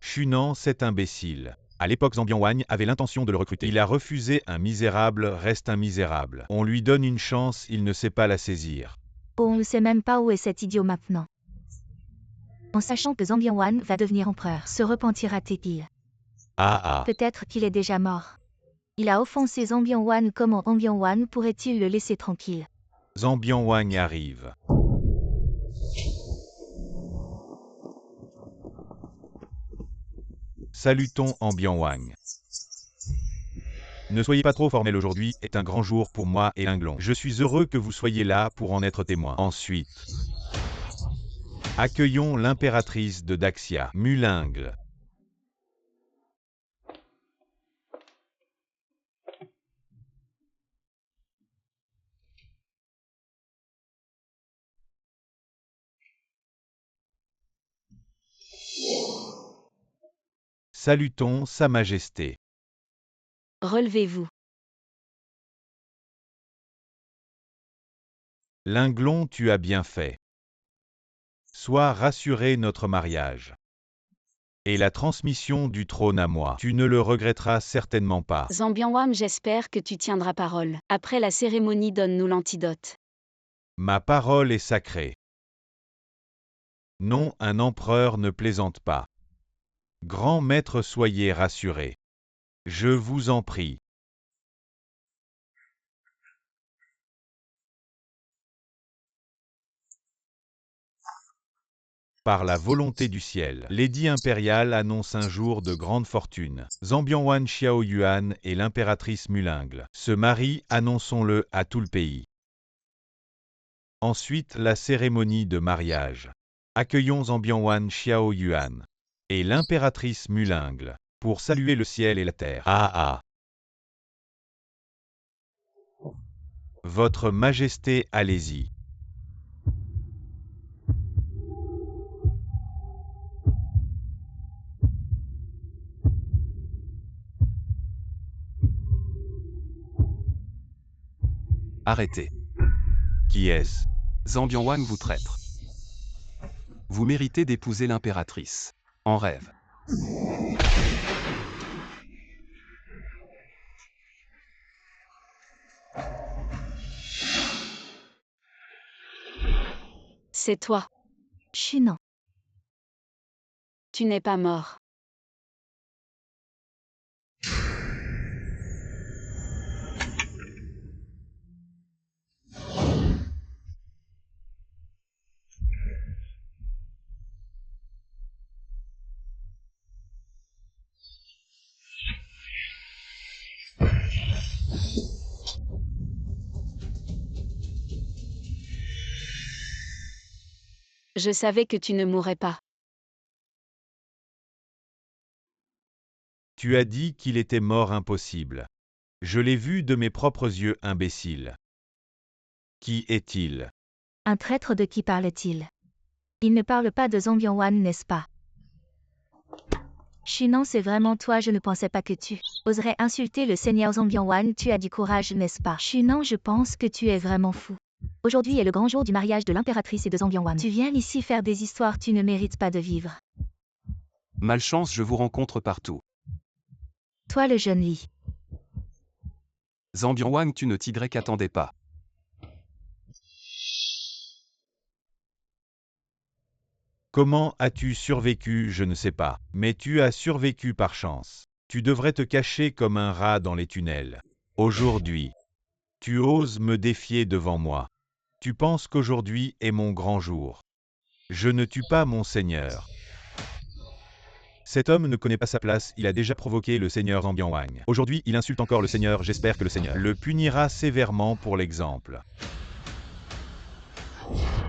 Shunan, cet imbécile. À l'époque, Zambian avait l'intention de le recruter. Il a refusé, un misérable reste un misérable. On lui donne une chance, il ne sait pas la saisir. Oh, on ne sait même pas où est cet idiot maintenant. En sachant que Zambian va devenir empereur, se repentira-t-il? Ah ah. Peut-être qu'il est déjà mort. Il a offensé Zambian, comment Zambian pourrait-il le laisser tranquille? Zambian arrive. Salutons Zambian. Ne soyez pas trop formel, aujourd'hui est un grand jour pour moi et Linglong. Je suis heureux que vous soyez là pour en être témoin. Ensuite, accueillons l'impératrice de Daxia, Mulingle. Salutons Sa Majesté. Relevez-vous. Linglong, tu as bien fait. Sois rassuré, notre mariage. Et la transmission du trône à moi, tu ne le regretteras certainement pas. Zambian, j'espère que tu tiendras parole. Après la cérémonie, donne-nous l'antidote. Ma parole est sacrée. Non, un empereur ne plaisante pas. Grand maître, soyez rassurés. Je vous en prie. Par la volonté du ciel, l'édit impérial annonce un jour de grande fortune. Zambian Xiao Yuan et l'impératrice Mulingle se marient, annonçons-le à tout le pays. Ensuite, la cérémonie de mariage. Accueillons Zambian Xiao Yuan et l'impératrice Mulingle pour saluer le ciel et la terre. Ah ah. Votre Majesté, allez-y. Arrêtez. Qui est-ce? Zambian vous traître. Vous méritez d'épouser l'impératrice. En rêve. C'est toi. Shunan. Tu n'es pas mort. Je savais que tu ne mourrais pas. Tu as dit qu'il était mort impossible. Je l'ai vu de mes propres yeux, imbécile. Qui est-il? Un traître, de qui parle-t-il? Il ne parle pas de Zambian, n'est-ce pas? Shunan, c'est vraiment toi, je ne pensais pas que tu oserais insulter le seigneur Zambian, tu as du courage, n'est-ce pas? Shunan, je pense que tu es vraiment fou. Aujourd'hui est le grand jour du mariage de l'impératrice et de Zambian. Tu viens ici faire des histoires, tu ne mérites pas de vivre. Malchance, je vous rencontre partout. Toi le jeune Li. Zambian Wang, tu ne t'attendais pas. Comment as-tu survécu, je ne sais pas. Mais tu as survécu par chance. Tu devrais te cacher comme un rat dans les tunnels. Aujourd'hui, tu oses me défier devant moi. Tu penses qu'aujourd'hui est mon grand jour. Je ne tue pas mon seigneur. Cet homme ne connaît pas sa place, il a déjà provoqué le seigneur Zambian Wang. Aujourd'hui, il insulte encore le seigneur, j'espère que le seigneur le punira sévèrement pour l'exemple.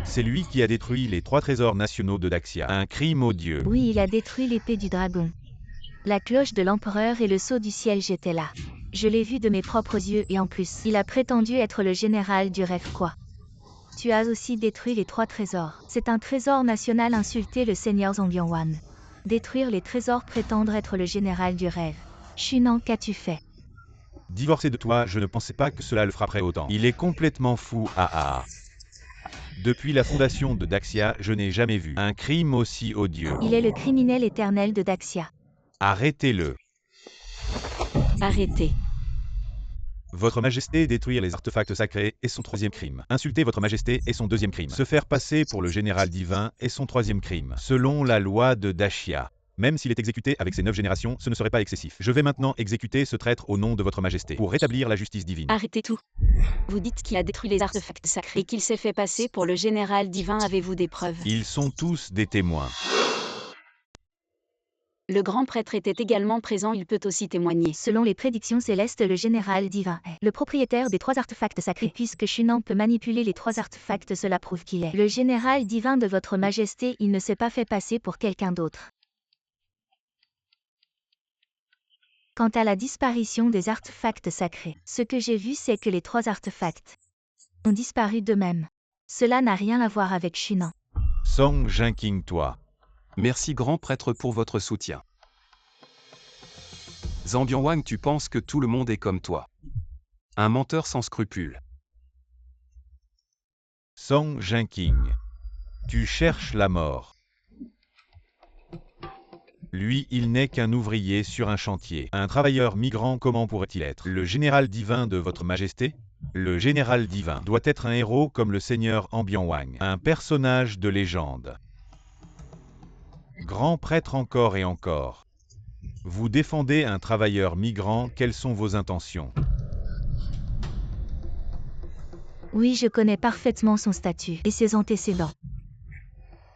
C'est lui qui a détruit les 3 trésors nationaux de Daxia. Un crime odieux. Oui, il a détruit l'épée du dragon, la cloche de l'empereur et le sceau du ciel, j'étais là. Je l'ai vu de mes propres yeux et en plus, il a prétendu être le général du rêve quoi. Tu as aussi détruit les 3 trésors. C'est un trésor national, insulter le seigneur Zambian Wang. Détruire les trésors, prétendre être le général du rêve. Shunan, qu'as-tu fait? Divorcer de toi, je ne pensais pas que cela le frapperait autant. Il est complètement fou, Depuis la fondation de Daxia, je n'ai jamais vu un crime aussi odieux. Il est le criminel éternel de Daxia. Arrêtez-le. Arrêtez. Votre Majesté, détruire les artefacts sacrés est son 3e crime. Insulter votre Majesté est son 2e crime. Se faire passer pour le général divin est son 3e crime. Selon la loi de Daxia, même s'il est exécuté avec ses 9 générations, ce ne serait pas excessif. Je vais maintenant exécuter ce traître au nom de votre Majesté, pour rétablir la justice divine. Arrêtez tout. Vous dites qu'il a détruit les artefacts sacrés et qu'il s'est fait passer pour le général divin. Avez-vous des preuves? Ils sont tous des témoins. Le grand prêtre était également présent, il peut aussi témoigner. Selon les prédictions célestes, le général divin est le propriétaire des 3 artefacts sacrés. Puisque Shunan peut manipuler les 3 artefacts, cela prouve qu'il est le général divin de votre Majesté, il ne s'est pas fait passer pour quelqu'un d'autre. Quant à la disparition des artefacts sacrés, ce que j'ai vu c'est que les 3 artefacts ont disparu d'eux-mêmes. Cela n'a rien à voir avec Shunan. Song Jinking, toi. Merci grand prêtre pour votre soutien. Zambian Wang, tu penses que tout le monde est comme toi. Un menteur sans scrupules. Song Jinking. Tu cherches la mort. Lui, il n'est qu'un ouvrier sur un chantier. Un travailleur migrant, comment pourrait-il être le général divin de votre Majesté? Le général divin doit être un héros comme le seigneur Zambian Wang, un personnage de légende. Grand prêtre encore et encore. Vous défendez un travailleur migrant, quelles sont vos intentions? Oui, je connais parfaitement son statut et ses antécédents.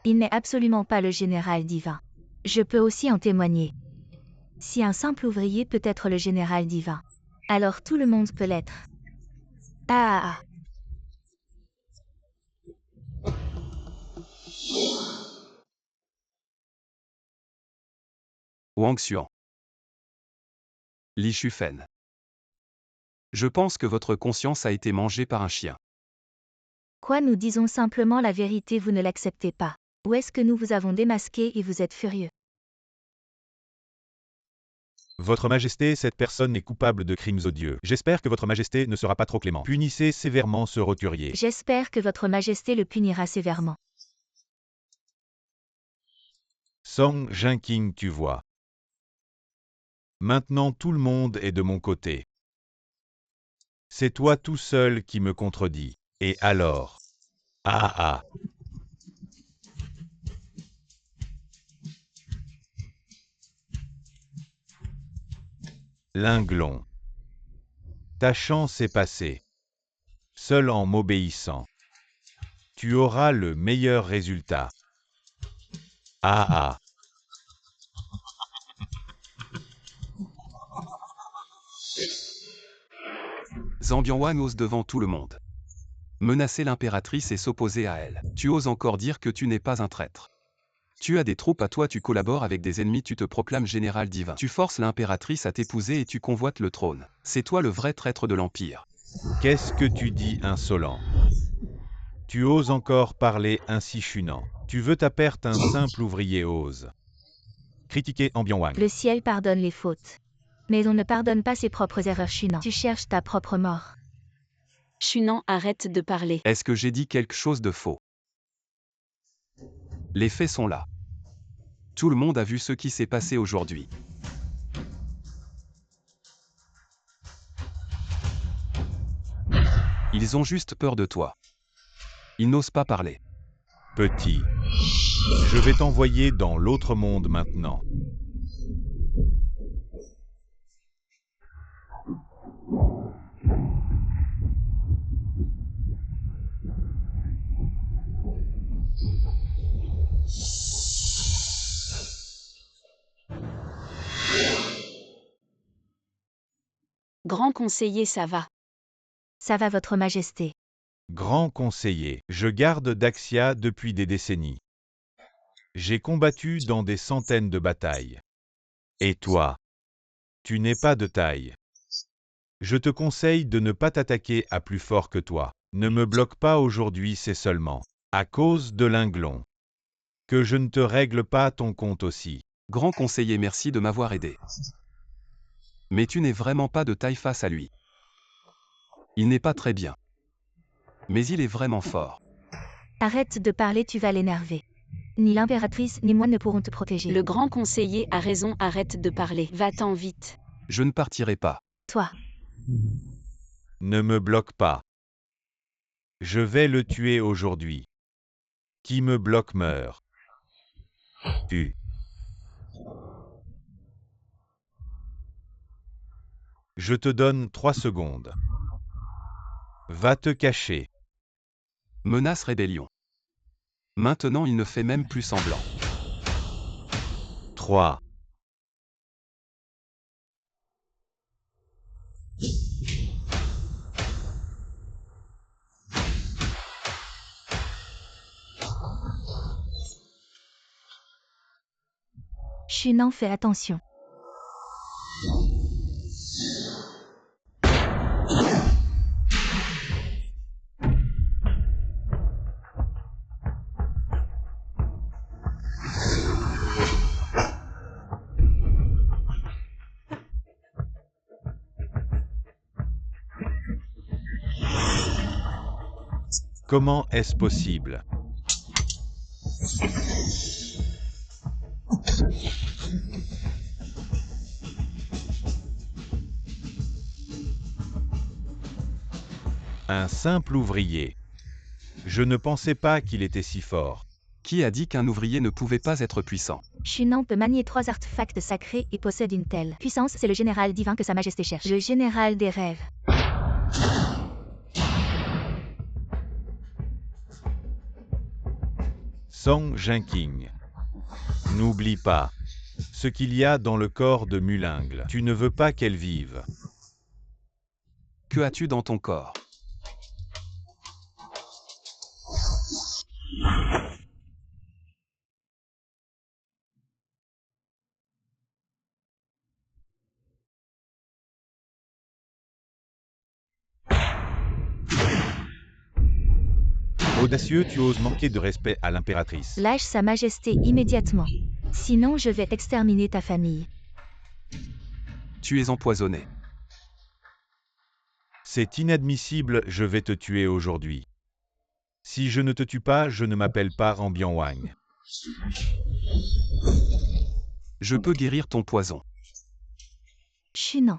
Il n'est absolument pas le général divin. Je peux aussi en témoigner. Si un simple ouvrier peut être le général divin, alors tout le monde peut l'être. Wang Xuan. Li Shufen. Je pense que votre conscience a été mangée par un chien. Quoi, nous disons simplement la vérité, vous ne l'acceptez pas. Ou est-ce que nous vous avons démasqué et vous êtes furieux? Votre Majesté, cette personne est coupable de crimes odieux. J'espère que votre Majesté ne sera pas trop clément. Punissez sévèrement ce roturier. J'espère que votre Majesté le punira sévèrement. Song Jinking, tu vois. Maintenant tout le monde est de mon côté. C'est toi tout seul qui me contredis. Et alors? Linglon. Ta chance est passée. Seul en m'obéissant. Tu auras le meilleur résultat. Zambian Wang ose devant tout le monde menacer l'impératrice et s'opposer à elle. Tu oses encore dire que tu n'es pas un traître. Tu as des troupes à toi, tu collabores avec des ennemis, tu te proclames général divin. Tu forces l'impératrice à t'épouser et tu convoites le trône. C'est toi le vrai traître de l'Empire. Qu'est-ce que tu dis, insolent? Tu oses encore parler ainsi, Shunan. Tu veux ta perte, un simple ouvrier ose. Critiquer Zambian Wang. Le ciel pardonne les fautes. Mais on ne pardonne pas ses propres erreurs, Shunan. Tu cherches ta propre mort. Shunan, arrête de parler. Est-ce que j'ai dit quelque chose de faux? Les faits sont là. Tout le monde a vu ce qui s'est passé aujourd'hui. Ils ont juste peur de toi. Ils n'osent pas parler. Petit. Je vais t'envoyer dans l'autre monde maintenant. Grand conseiller, ça va. Ça va, Votre Majesté. Grand conseiller, je garde Daxia depuis des décennies. J'ai combattu dans des centaines de batailles. Et toi? Tu n'es pas de taille. Je te conseille de ne pas t'attaquer à plus fort que toi. Ne me bloque pas aujourd'hui, c'est seulement à cause de Linglon que je ne te règle pas ton compte aussi. Grand conseiller, merci de m'avoir aidé. Mais tu n'es vraiment pas de taille face à lui. Il n'est pas très bien. Mais il est vraiment fort. Arrête de parler, tu vas l'énerver. Ni l'impératrice ni moi ne pourront te protéger. Le grand conseiller a raison, arrête de parler. Va-t'en vite. Je ne partirai pas. Toi. Ne me bloque pas. Je vais le tuer aujourd'hui. Qui me bloque meurt. Tu. Je te donne 3 secondes. Va te cacher. Menace rébellion. Maintenant il ne fait même plus semblant. 3. Shunan, fais attention. Comment est-ce possible? Un simple ouvrier. Je ne pensais pas qu'il était si fort. Qui a dit qu'un ouvrier ne pouvait pas être puissant? Shunan peut manier 3 artefacts sacrés et possède une telle puissance, c'est le général divin que Sa Majesté cherche. Le général des rêves. Song Jinking. N'oublie pas ce qu'il y a dans le corps de Mulingle. Tu ne veux pas qu'elle vive. Que as-tu dans ton corps? Audacieux, tu oses manquer de respect à l'impératrice. Lâche Sa Majesté immédiatement. Sinon je vais exterminer ta famille. Tu es empoisonné. C'est inadmissible, je vais te tuer aujourd'hui. Si je ne te tue pas, je ne m'appelle pas Rambian Wang. Je peux guérir ton poison. Shunan.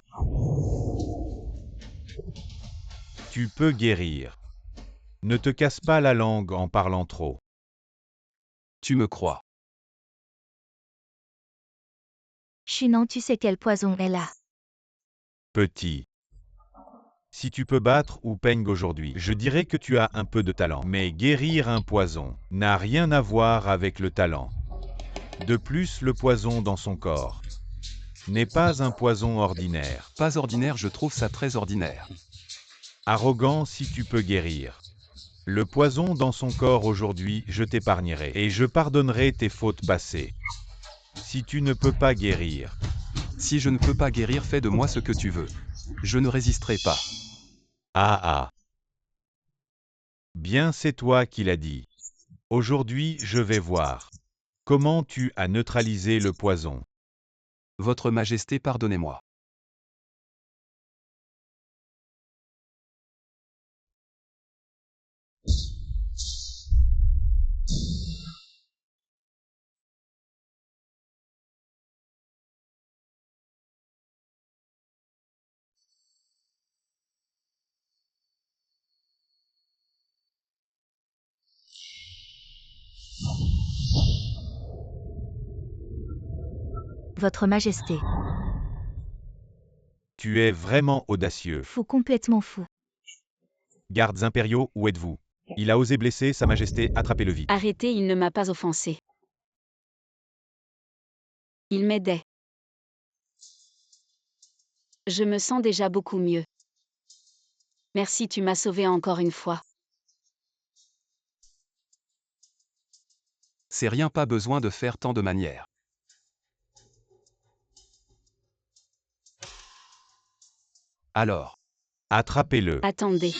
Tu peux guérir. Ne te casse pas la langue en parlant trop. Tu me crois. Shunan, tu sais quel poison elle a. Petit. Si tu peux battre ou Peng aujourd'hui, je dirais que tu as un peu de talent. Mais guérir un poison n'a rien à voir avec le talent. De plus, le poison dans son corps n'est pas un poison ordinaire. Pas ordinaire, je trouve ça très ordinaire. Arrogant si tu peux guérir. Le poison dans son corps aujourd'hui, je t'épargnerai et je pardonnerai tes fautes passées. Si tu ne peux pas guérir, Si je ne peux pas guérir, fais de moi ce que tu veux. Je ne résisterai pas. ah. Bien, c'est toi qui l'as dit. Aujourd'hui, je vais voir comment tu as neutralisé le poison. Votre Majesté, pardonnez-moi. Votre Majesté. Tu es vraiment audacieux. Fou, complètement fou. Gardes impériaux, où êtes-vous? Il a osé blesser Sa Majesté, attrapez-le vite. Arrêtez, il ne m'a pas offensé. Il m'aidait. Je me sens déjà beaucoup mieux. Merci, tu m'as sauvé encore une fois. C'est rien, pas besoin de faire tant de manières. Alors, Attrapez-le. Attendez.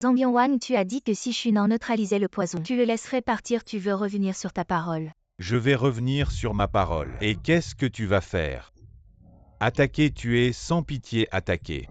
Zambian, tu as dit que si Shunan neutralisait le poison, tu le laisserais partir, tu veux revenir sur ta parole. Je vais revenir sur ma parole. Et qu'est-ce que tu vas faire? Attaquer, tuer, sans pitié, attaquer.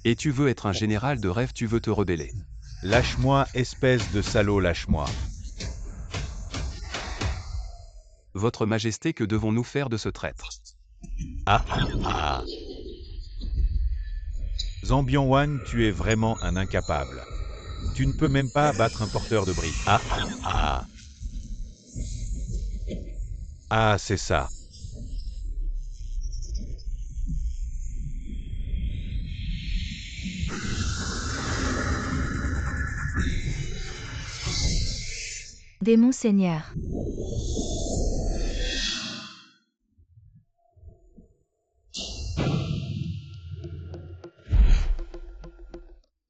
et tu veux être un général de rêve, tu veux te rebeller. Lâche-moi, espèce de salaud, lâche-moi. Votre Majesté, que devons-nous faire de ce traître? Ah, ah. Zambian, tu es vraiment un incapable. Tu ne peux même pas abattre un porteur de briques. Ah, ah. Ah, c'est ça. Démon Seigneur.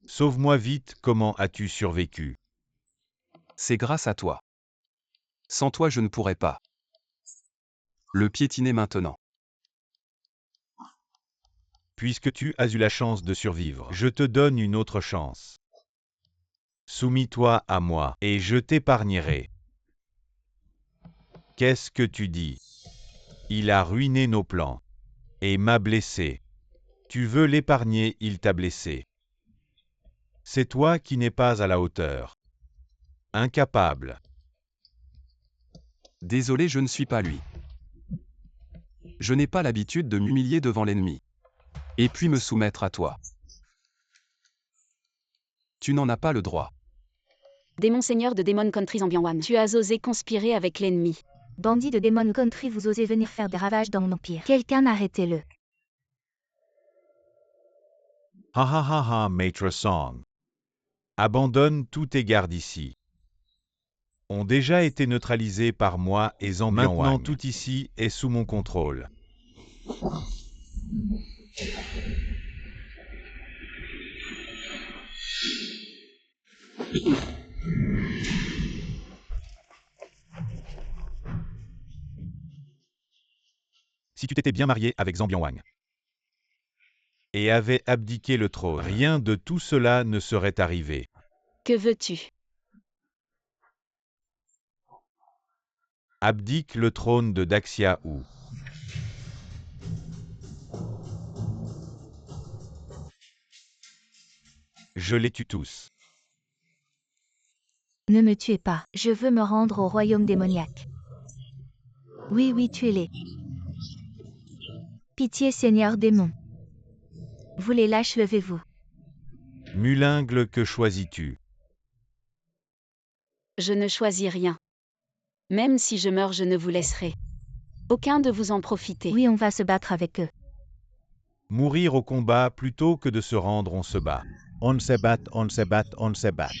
Sauve-moi vite, comment as-tu survécu? C'est grâce à toi. Sans toi, je ne pourrais pas le piétiner maintenant. Puisque tu as eu la chance de survivre, je te donne une autre chance. Soumis-toi à moi, et je t'épargnerai. Qu'est-ce que tu dis? Il a ruiné nos plans. Et m'a blessé. Tu veux l'épargner, il t'a blessé. C'est toi qui n'es pas à la hauteur. Incapable. Désolé, je ne suis pas lui. Je n'ai pas l'habitude de m'humilier devant l'ennemi. Et puis me soumettre à toi. Tu n'en as pas le droit. Démon Seigneur de Demon Country Zambian, tu as osé conspirer avec l'ennemi. Bandit de Demon Country, vous osez venir faire des ravages dans mon empire. Quelqu'un arrêtez-le. Ha ha ha ha, Maître Song. Abandonne tous tes gardes ici. Ont déjà été neutralisés par moi et Zambian. Maintenant tout ici est sous mon contrôle. Si tu t'étais bien marié avec Zambian et avait abdiqué le trône, rien de tout cela ne serait arrivé. Que veux-tu? Abdique le trône de Daxia ou je les tue tous. Ne me tuez pas, je veux me rendre au royaume démoniaque. Oui, oui, tuez-les. Pitié, Seigneur démon. Vous les lâches, levez-vous. Mulingle, que choisis-tu? Je ne choisis rien. Même si je meurs, je ne vous laisserai aucun de vous en profiter. Oui, on va se battre avec eux. Mourir au combat plutôt que de se rendre, on se bat. On se bat, on se bat, on se bat.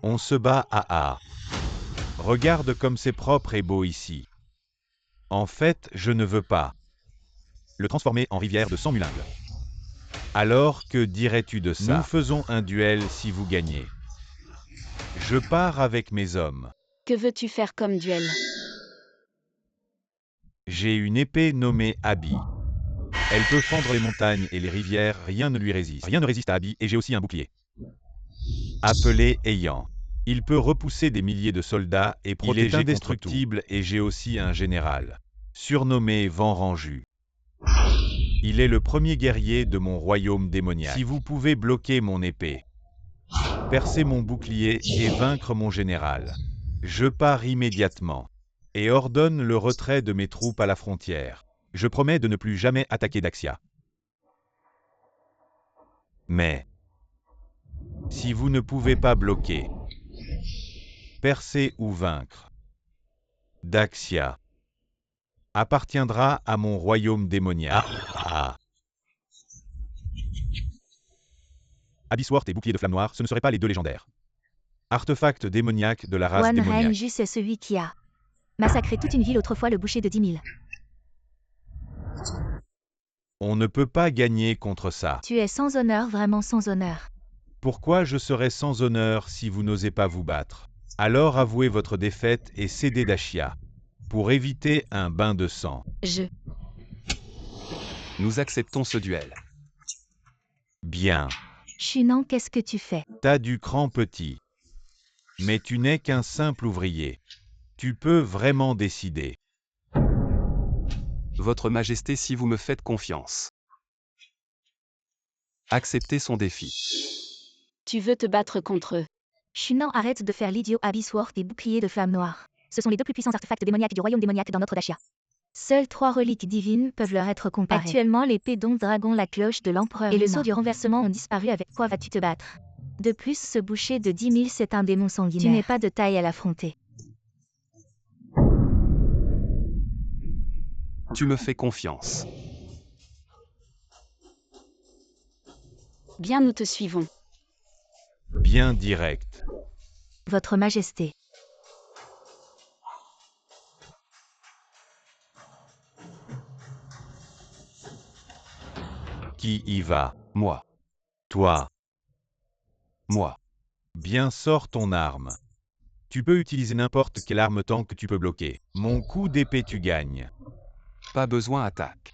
On se bat, ah. Regarde comme c'est propre et beau ici. En fait, je ne veux pas le transformer en rivière de sang mulingle. Alors, que dirais-tu de ça? Nous faisons un duel si vous gagnez. Je pars avec mes hommes. Que veux-tu faire comme duel? J'ai une épée nommée Abby. Elle peut fendre les montagnes et les rivières, rien ne lui résiste. Rien ne résiste à Abby, et j'ai aussi un bouclier. Appelé Ayant. Il peut repousser des milliers de soldats et protéger. Il est indestructible et j'ai aussi un général. Surnommé Vent Ranju. Il est le premier guerrier de mon royaume démoniaque. Si vous pouvez bloquer mon épée, percer mon bouclier et vaincre mon général, je pars immédiatement et ordonne le retrait de mes troupes à la frontière. Je promets de ne plus jamais attaquer Daxia. Mais si vous ne pouvez pas bloquer, percer ou vaincre, Daxia appartiendra à mon royaume démoniaque. Abyssworth et bouclier de flamme noire, ce ne seraient pas les deux légendaires. Artefact démoniaque de la race One démoniaque. Renju, c'est celui qui a massacré toute une ville autrefois, le boucher de 10 000. On ne peut pas gagner contre ça. Tu es sans honneur, vraiment sans honneur. Pourquoi je serais sans honneur si vous n'osez pas vous battre? Alors avouez votre défaite et cédez Daxia, pour éviter un bain de sang. Nous acceptons ce duel. Bien. Shunan, qu'est-ce que tu fais? T'as du cran, petit. Mais tu n'es qu'un simple ouvrier. Tu peux vraiment décider. Votre Majesté, si vous me faites confiance. Acceptez son défi. Tu veux te battre contre eux. Shunan, arrête de faire l'idiot. Abyssworth et bouclier de flamme noire. Ce sont les deux plus puissants artefacts démoniaques du royaume démoniaque dans notre Daxia. Seules 3 reliques divines peuvent leur être comparées. Actuellement, l'épée d'onde dragon, la cloche de l'empereur et le sceau du renversement ont disparu. Avec quoi vas-tu te battre? De plus, ce boucher de 10 000, c'est un démon sanguinaire. Tu n'es pas de taille à l'affronter. Tu me fais confiance. Bien, nous te suivons. Bien direct. Votre Majesté. Qui y va? Moi. Toi. Moi. Bien, sors ton arme. Tu peux utiliser n'importe quelle arme tant que tu peux bloquer. Mon coup d'épée, tu gagnes. Pas besoin, attaque.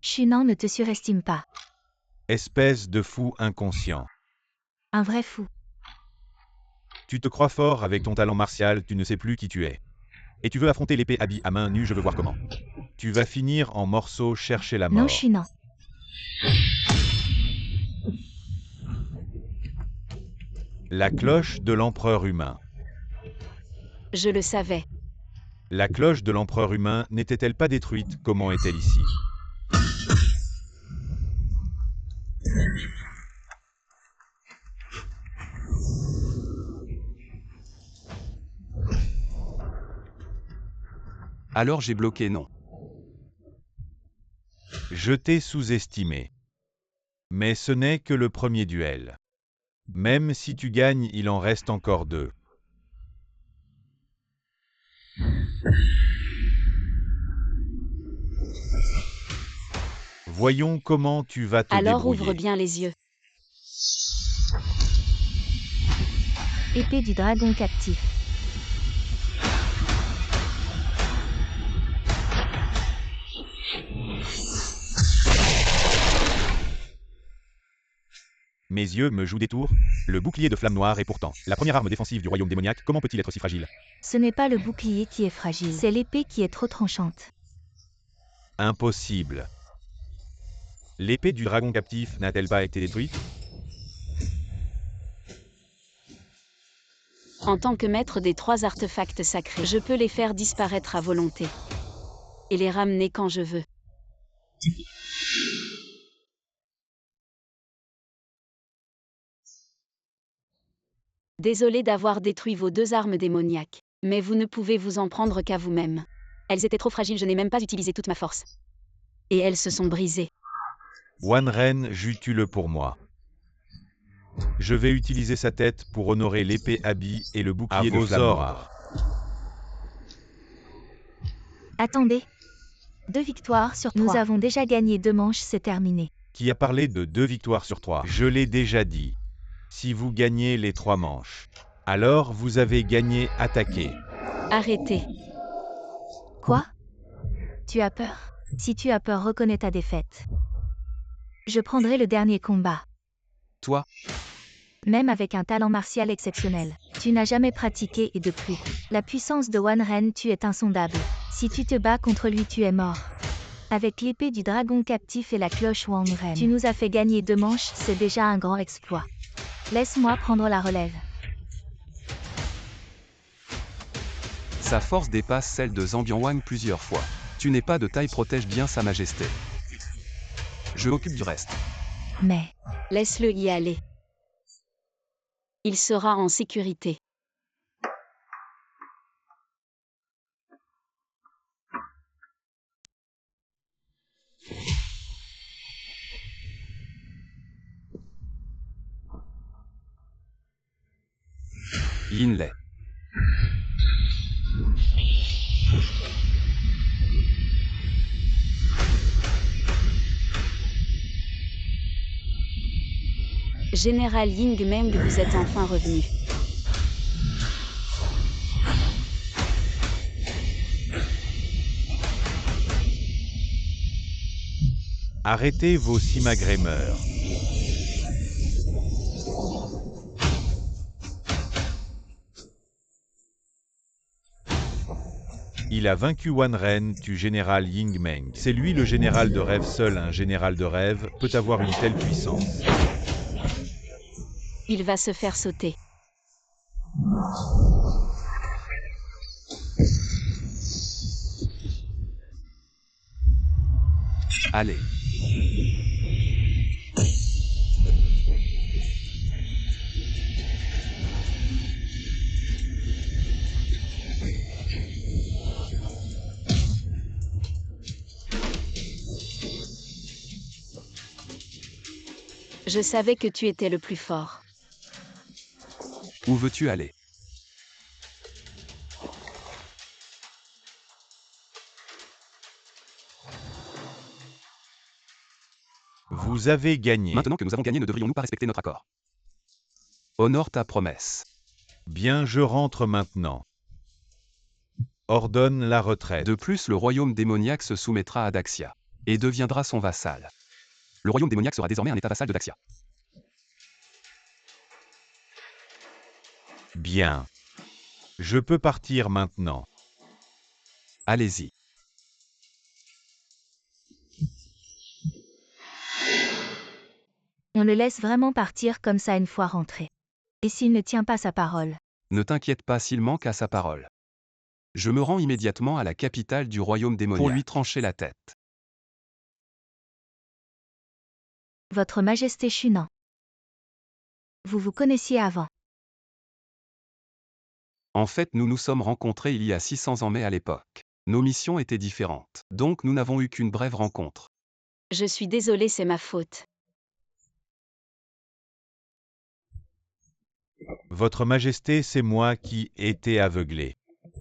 Shunan, ne te surestime pas. Espèce de fou inconscient. Un vrai fou. Tu te crois fort avec ton talent martial, tu ne sais plus qui tu es. Et tu veux affronter l'épée Abby à main nue, je veux voir comment. Tu vas finir en morceaux, chercher la mort. Non, Shunan. La cloche de l'empereur humain. Je le savais. La cloche de l'empereur humain n'était-elle pas détruite? Comment est-elle ici? Alors j'ai bloqué, non. Je t'ai sous-estimé. Mais ce n'est que le premier duel. Même si tu gagnes, il en reste encore 2. Voyons comment tu vas te Alors débrouiller. ouvre bien les yeux. Épée du dragon captif. Mes yeux me jouent des tours. Le bouclier de flamme noire est pourtant la première arme défensive du royaume démoniaque. Comment peut-il être si fragile? Ce n'est pas le bouclier qui est fragile, c'est l'épée qui est trop tranchante. Impossible. L'épée du dragon captif n'a-t-elle pas été détruite? En tant que maître des 3 artefacts sacrés, je peux les faire disparaître à volonté. Et les ramener quand je veux. Désolé d'avoir détruit vos 2 armes démoniaques. Mais vous ne pouvez vous en prendre qu'à vous-même. Elles étaient trop fragiles, je n'ai même pas utilisé toute ma force. Et elles se sont brisées. One Ren, tue-le pour moi. Je vais utiliser sa tête pour honorer l'épée Abby et le bouclier de flamme noire. Attendez. 2 victoires sur 3. Nous avons déjà gagné 2 manches, c'est terminé. Qui a parlé de 2 victoires sur 3? Je l'ai déjà dit. Si vous gagnez les 3 manches, alors vous avez gagné. Attaquer. Arrêtez. Quoi? Tu as peur? Si tu as peur, reconnais ta défaite. Je prendrai le dernier combat. Toi? Même avec un talent martial exceptionnel. Tu n'as jamais pratiqué et de plus. La puissance de One Ren, tu es insondable. Si tu te bats contre lui, tu es mort. Avec l'épée du dragon captif et la cloche Wangren, tu nous as fait gagner 2 manches, c'est déjà un grand exploit. Laisse-moi prendre la relève. Sa force dépasse celle de Zambian Wang plusieurs fois. Tu n'es pas de taille, protège bien Sa Majesté. Je m'occupe du reste. Mais, Laisse-le y aller. Il sera en sécurité. Yinlei. Général Ying Meng, vous êtes enfin revenu. Arrêtez vos simagrémeurs. Il a vaincu Wanren, tue général Ying Meng. C'est lui le général de rêve. Seul un général de rêve peut avoir une telle puissance. Il va se faire sauter. Allez. Je savais que tu étais le plus fort. Où veux-tu aller? Vous avez gagné. Maintenant que nous avons gagné, ne devrions-nous pas respecter notre accord? Honore ta promesse. Bien, je rentre maintenant. Ordonne la retraite. De plus, le royaume démoniaque se soumettra à Daxia et deviendra son vassal. Le royaume démoniaque sera désormais un état vassal de Daxia. Bien. Je peux partir maintenant. Allez-y. on le laisse vraiment partir comme ça une fois rentré. Et s'il ne tient pas sa parole? Ne t'inquiète pas s'il manque à sa parole. Je me rends immédiatement à la capitale du royaume démoniaque pour lui trancher la tête. Votre Majesté Shunan. Vous vous connaissiez avant. En fait, nous nous sommes rencontrés il y a 600 ans, mais à l'époque, nos missions étaient différentes. Donc nous n'avons eu qu'une brève rencontre. Je suis désolée, c'est ma faute. Votre Majesté, c'est moi qui ai été aveuglé.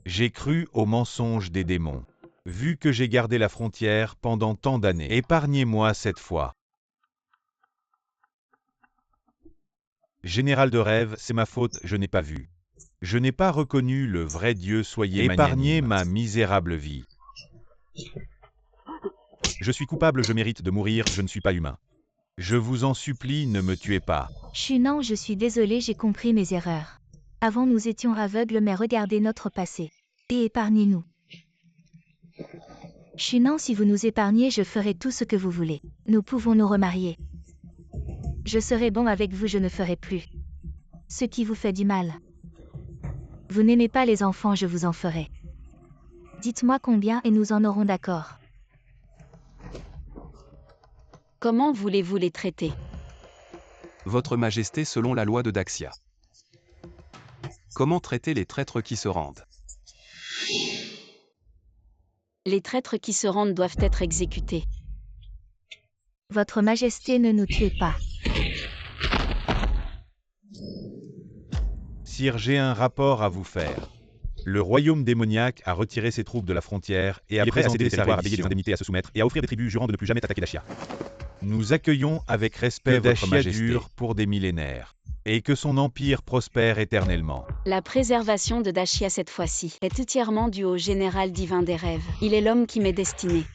J'ai cru aux mensonges des démons. Vu que j'ai gardé la frontière pendant tant d'années, épargnez-moi cette fois. Général de rêve, c'est ma faute, je n'ai pas vu. Je n'ai pas reconnu le vrai Dieu, soyez épargnez ma misérable vie. Je suis coupable, je mérite de mourir, je ne suis pas humain. Je vous en supplie, ne me tuez pas. Shunan, je suis désolé, j'ai compris mes erreurs. Avant nous étions aveugles, mais regardez notre passé. Et épargnez-nous. Shunan, si vous nous épargnez, je ferai tout ce que vous voulez. Nous pouvons nous remarier. Je serai bon avec vous, je ne ferai plus ce qui vous fait du mal. Vous n'aimez pas les enfants, je vous en ferai. Dites-moi combien et nous en aurons d'accord. Comment voulez-vous les traiter? Votre Majesté, selon la loi de Daxia. Comment traiter les traîtres qui se rendent? Les traîtres qui se rendent doivent être exécutés. Votre Majesté, ne nous tuez pas. Sire, j'ai un rapport à vous faire. Le royaume démoniaque a retiré ses troupes de la frontière et a présenté sa territoires à payer des indemnités, à se soumettre et à offrir des tribus jurant de ne plus jamais attaquer Daxia. Nous accueillons avec respect votre Majesté dure pour des millénaires, et que son empire prospère éternellement. La préservation de Daxia cette fois-ci est entièrement due au général divin des rêves. Il est l'homme qui m'est destiné.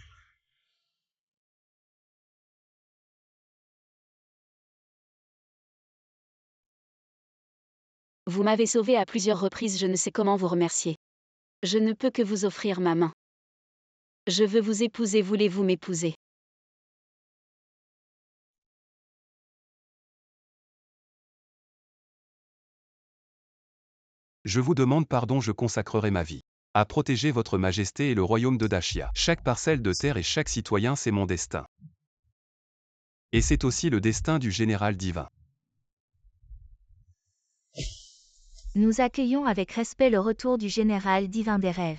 Vous m'avez sauvé à plusieurs reprises, je ne sais comment vous remercier. Je ne peux que vous offrir ma main. Je veux vous épouser, voulez-vous m'épouser? Je vous demande pardon, je consacrerai ma vie à protéger votre majesté et le royaume de Dashia. Chaque parcelle de terre et chaque citoyen, c'est mon destin. Et c'est aussi le destin du général divin. Nous accueillons avec respect le retour du général divin des rêves.